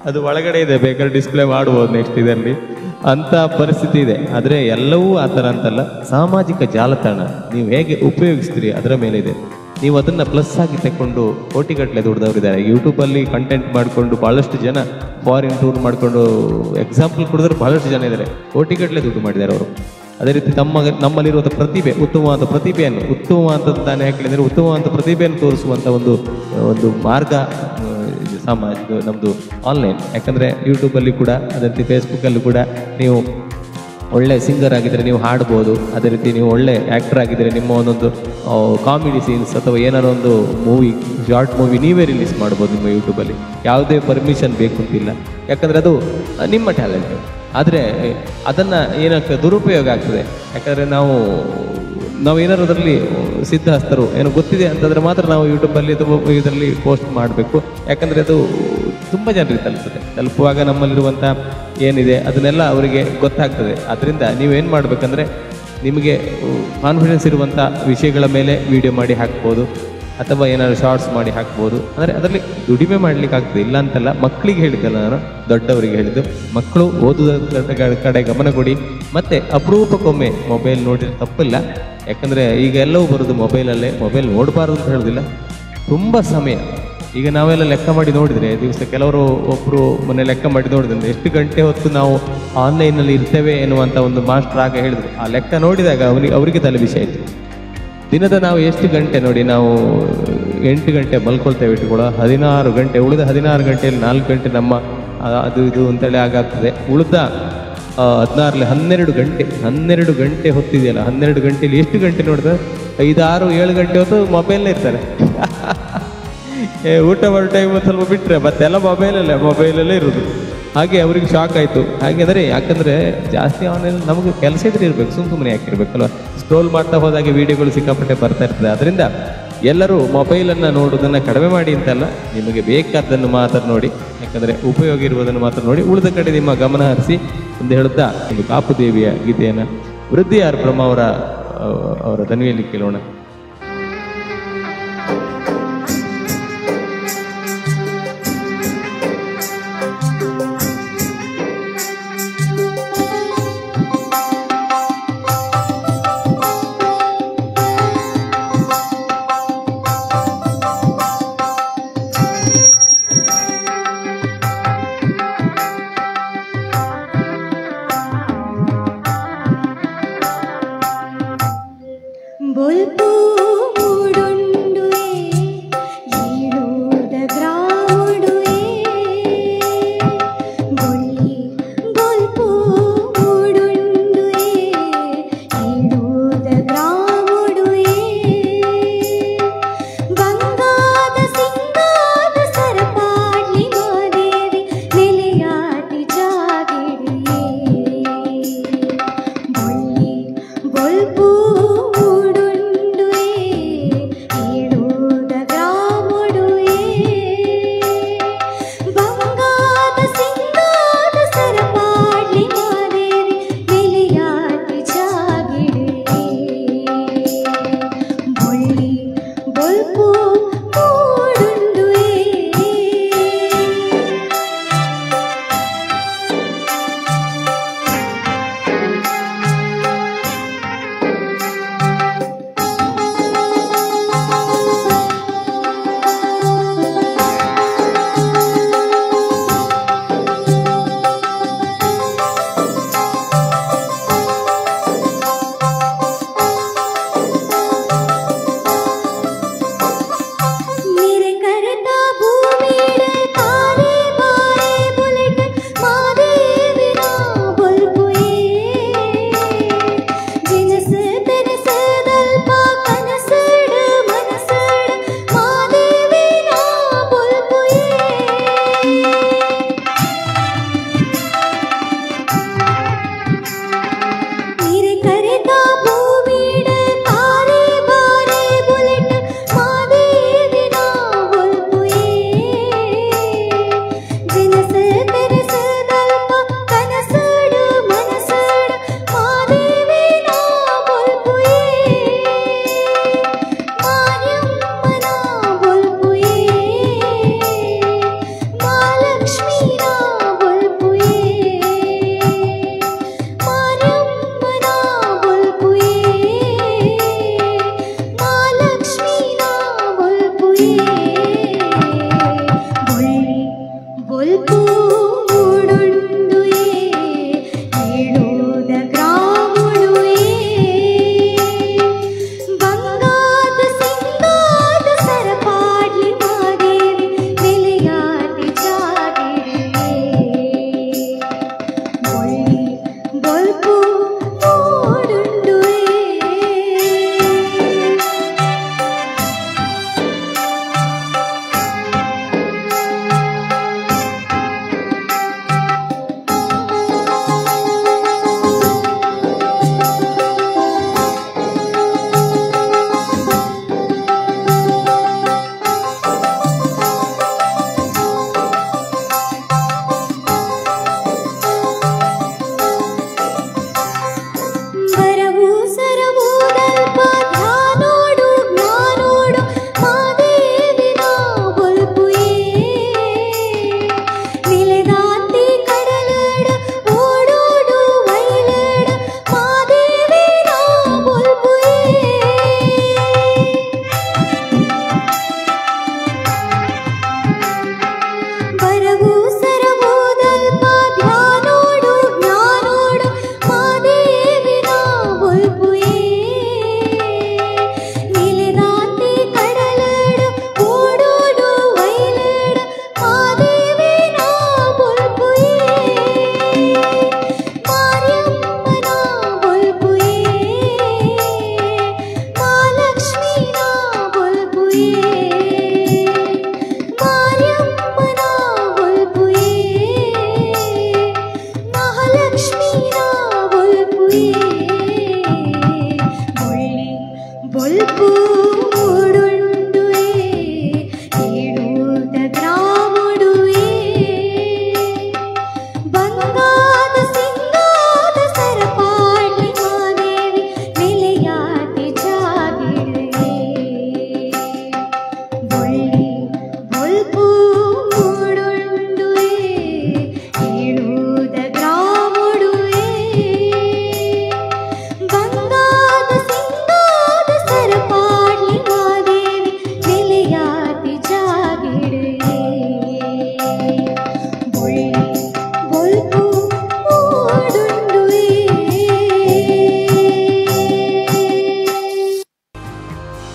ಅದು ಒಳಗಡೆ ಇದೆ, ಬೇಕಾದ್ರೆ ಡಿಸ್ಪ್ಲೇ ಮಾಡ್ಬೋದು ನೆಕ್ಸ್ಟ್ ಇದರಲ್ಲಿ. ಅಂತ ಪರಿಸ್ಥಿತಿ ಇದೆ. ಆದರೆ ಎಲ್ಲವೂ ಆ ಥರ ಅಂತಲ್ಲ. ಸಾಮಾಜಿಕ ಜಾಲತಾಣ ನೀವು ಹೇಗೆ ಉಪಯೋಗಿಸ್ತೀರಿ ಅದರ ಮೇಲೆ ಇದೆ. ನೀವು ಅದನ್ನು ಪ್ಲಸ್ ಆಗಿ ತಗೊಂಡು ಕೋಟಿಗಟ್ಟಲೆ ದುಡ್ದವರಿದ್ದಾರೆ. ಯೂಟ್ಯೂಬಲ್ಲಿ ಕಂಟೆಂಟ್ ಮಾಡಿಕೊಂಡು ಭಾಳಷ್ಟು ಜನ ಫಾರಿನ್ ಟೂರ್ ಮಾಡಿಕೊಂಡು ಎಕ್ಸಾಂಪಲ್ ಕೊಡಿದ್ರೆ ಭಾಳಷ್ಟು ಜನ ಇದ್ದಾರೆ, ಕೋಟಿಗಟ್ಟಲೆ ದುಡ್ಡು ಮಾಡಿದ್ದಾರೆ ಅವರು. ಅದೇ ರೀತಿ ನಮ್ಮಲ್ಲಿರುವಂಥ ಪ್ರತಿಭೆ, ಉತ್ತಮವಾದ ಪ್ರತಿಭೆಯನ್ನು, ಉತ್ತಮವಾದಂಥ ತಾನೇ ಹೇಳಿದರೆ ಉತ್ತಮವಾದ ಪ್ರತಿಭೆಯನ್ನು ತೋರಿಸುವಂಥ ಒಂದು ಮಾರ್ಗ ನಮ್ಮದು ಆನ್ಲೈನ್. ಯಾಕಂದರೆ ಯೂಟ್ಯೂಬಲ್ಲಿ ಕೂಡ, ಅದೇ ರೀತಿ ಫೇಸ್ಬುಕ್ಕಲ್ಲೂ ಕೂಡ ನೀವು ಒಳ್ಳೆ ಸಿಂಗರ್ ಆಗಿದ್ದರೆ ನೀವು ಹಾಡ್ಬೋದು. ಅದೇ ರೀತಿ ನೀವು ಒಳ್ಳೆ ಆ್ಯಕ್ಟರ್ ಆಗಿದ್ದರೆ ನಿಮ್ಮ ಒಂದೊಂದು ಕಾಮಿಡಿ ಸೀನ್ಸ್ ಅಥವಾ ಏನಾರು ಒಂದು ಶಾರ್ಟ್ ಮೂವಿ ನೀವೇ ರಿಲೀಸ್ ಮಾಡ್ಬೋದು ನಿಮ್ಮ ಯೂಟ್ಯೂಬಲ್ಲಿ. ಯಾವುದೇ ಪರ್ಮಿಷನ್ ಬೇಕು ಅಂತಿಲ್ಲ, ಯಾಕಂದರೆ ಅದು ನಿಮ್ಮ ಟ್ಯಾಲೆಂಟು. ಆದರೆ ಅದನ್ನು ಏನಕ್ಕೆ ದುರುಪಯೋಗ ಆಗ್ತದೆ. ಯಾಕಂದರೆ ನಾವು ಏನಾದ್ರು ಅದರಲ್ಲಿ ಸಿದ್ಧಹಸ್ತರು ಏನೋ ಗೊತ್ತಿದೆ ಅಂತಂದರೆ ಮಾತ್ರ ನಾವು ಯೂಟ್ಯೂಬಲ್ಲಿ ಅಥವಾ ಇದರಲ್ಲಿ ಪೋಸ್ಟ್ ಮಾಡಬೇಕು. ಯಾಕಂದರೆ ಅದು ತುಂಬ ಜನರಿಗೆ ತಲುಪುವಾಗ ನಮ್ಮಲ್ಲಿರುವಂಥ ಏನಿದೆ ಅದನ್ನೆಲ್ಲ ಅವರಿಗೆ ಗೊತ್ತಾಗ್ತದೆ. ಅದರಿಂದ ನೀವೇನು ಮಾಡಬೇಕಂದ್ರೆ, ನಿಮಗೆ ಕಾನ್ಫಿಡೆನ್ಸ್ ಇರುವಂಥ ವಿಷಯಗಳ ಮೇಲೆ ವಿಡಿಯೋ ಮಾಡಿ ಹಾಕ್ಬೋದು, ಅಥವಾ ಏನಾದ್ರು ಶಾರ್ಟ್ಸ್ ಮಾಡಿ ಹಾಕ್ಬೋದು. ಅಂದರೆ ಅದರಲ್ಲಿ ದುಡಿಮೆ ಮಾಡಲಿಕ್ಕೆ ಆಗ್ತದೆ, ಇಲ್ಲ ಅಂತಲ್ಲ. ಮಕ್ಕಳಿಗೆ ಹೇಳಿದ್ದಲ್ಲ ನಾನು, ದೊಡ್ಡವರಿಗೆ ಹೇಳಿದ್ದು. ಮಕ್ಕಳು ಓದುವುದರ ಕಡೆ ಗಮನ ಕೊಡಿ. ಮತ್ತು ಅಪರೂಪಕ್ಕೊಮ್ಮೆ ಮೊಬೈಲ್ ನೋಡಿದ್ರೆ ತಪ್ಪಿಲ್ಲ. ಯಾಕಂದರೆ ಈಗ ಎಲ್ಲವೂ ಬರೋದು ಮೊಬೈಲಲ್ಲೇ. ಮೊಬೈಲ್ ನೋಡಬಾರ್ದು ಅಂತ ಹೇಳೋದಿಲ್ಲ, ತುಂಬ ಸಮಯ. ಈಗ ನಾವೆಲ್ಲ ಲೆಕ್ಕ ಮಾಡಿ ನೋಡಿದರೆ ದಿವಸ ಒಬ್ಬರು ಮೊನ್ನೆ ಲೆಕ್ಕ ಮಾಡಿ ನೋಡಿದ್ರೆ ಎಷ್ಟು ಗಂಟೆ ಹೊತ್ತು ನಾವು ಆನ್ಲೈನಲ್ಲಿ ಇರ್ತೇವೆ ಎನ್ನುವಂಥ ಒಂದು ಮಾಸ್ಟರ್ ಆಗ ಹೇಳಿದ್ರು. ಆ ಲೆಕ್ಕ ನೋಡಿದಾಗ ಅವರಿಗೆ ತಲೆ ಬಿಸಿ ಆಯಿತು. ದಿನದ ನಾವು ಎಷ್ಟು ಗಂಟೆ ನೋಡಿ, ನಾವು 8 ಗಂಟೆ ಮಲ್ಕೊಳ್ತೇವೆ ಇಟ್ಕೊಳ್ಳೋ, 16 ಗಂಟೆ, ಉಳಿದ 16 ಗಂಟೆಯಲ್ಲಿ 4 ಗಂಟೆ ನಮ್ಮ ಅದು ಇದು ಅಂತೇಳಿ ಆಗಾಗ್ತದೆ. ಉಳಿದ 16 12 ಗಂಟೆ ಹೊತ್ತಿದೆಯಲ್ಲ, 12 ಗಂಟೆಯಲ್ಲಿ ಎಷ್ಟು ಗಂಟೆ ನೋಡಿದ್ರೆ 5, 6, 7 ಗಂಟೆ ಹೊತ್ತು ಮೊಬೈಲ್ನೇ ಇರ್ತಾರೆ. ಊಟ ಮಾಡೋ ಟೈಮ್ ಸ್ವಲ್ಪ ಬಿಟ್ಟರೆ ಮತ್ತೆಲ್ಲ ಮೊಬೈಲಲ್ಲೇ ಇರೋದು. ಹಾಗೆ ಅವ್ರಿಗೆ ಶಾಕ್ ಆಯಿತು. ಹಾಗಾದರೆ ಯಾಕಂದರೆ ಜಾಸ್ತಿ ಆನ್ಲೈನ್ ನಮಗೆ ಕೆಲಸ ಇದ್ರೆ ಇರಬೇಕು, ಸುಮ್ಮನೆ ಯಾಕಿರ್ಬೇಕಲ್ವ. ಸ್ಕ್ರೋಲ್ ಮಾಡ್ತಾ ಹೋದಾಗೆ ವೀಡಿಯೋಗಳು ಸಿಕ್ಕಾಪಟ್ಟೆ ಬರ್ತಾ ಇರ್ತದೆ. ಅದರಿಂದ ಎಲ್ಲರೂ ಮೊಬೈಲನ್ನು ನೋಡೋದನ್ನು ಕಡಿಮೆ ಮಾಡಿ ಅಂತಲ್ಲ, ನಿಮಗೆ ಬೇಕಾದ್ದನ್ನು ಮಾತ್ರ ನೋಡಿ, ಯಾಕಂದರೆ ಉಪಯೋಗ ಇರುವುದನ್ನು ಮಾತ್ರ ನೋಡಿ, ಉಳಿದ ಕಡೆ ನಿಮ್ಮ ಗಮನ ಹರಿಸಿ ಎಂದು ಹೇಳುತ್ತಾ ಒಂದು ಕಾಪುದೇವಿಯ ಗೀತೆಯನ್ನು ವೃದ್ಧಿ ಆರ್ ಬ್ರಹ್ಮ ಅವರ ದನಿಯಲ್ಲಿ ಕೇಳೋಣ. बोल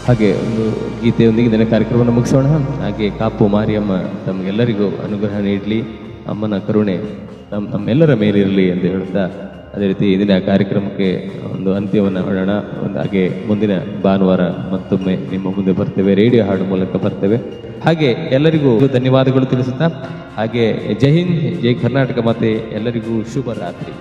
ಹಾಗೆ ಒಂದು ಗೀತೆಯೊಂದಿಗೆ ದಿನ ಕಾರ್ಯಕ್ರಮವನ್ನು ಮುಗಿಸೋಣ. ಹಾಗೆ ಕಾಪು ಮಾರಿಯಮ್ಮ ತಮಗೆಲ್ಲರಿಗೂ ಅನುಗ್ರಹ ನೀಡಲಿ, ಅಮ್ಮನ ಕರುಣೆ ನಮ್ಮೆಲ್ಲರ ಮೇಲಿರಲಿ ಎಂದು ಹೇಳುತ್ತಾ, ಅದೇ ರೀತಿ ಇಂದಿನ ಕಾರ್ಯಕ್ರಮಕ್ಕೆ ಒಂದು ಅಂತ್ಯವನ್ನು ಮಾಡೋಣ. ಹಾಗೆ ಮುಂದಿನ ಭಾನುವಾರ ಮತ್ತೊಮ್ಮೆ ನಿಮ್ಮ ಮುಂದೆ ಬರ್ತೇವೆ, ರೇಡಿಯೋ ಹಾಡು ಮೂಲಕ ಬರ್ತೇವೆ. ಹಾಗೆ ಎಲ್ಲರಿಗೂ ಧನ್ಯವಾದಗಳು ತಿಳಿಸುತ್ತಾ, ಹಾಗೆ ಜೈ ಹಿಂದ್, ಜೈ ಕರ್ನಾಟಕ, ಮತ್ತೆ ಎಲ್ಲರಿಗೂ ಶುಭ ರಾತ್ರಿ.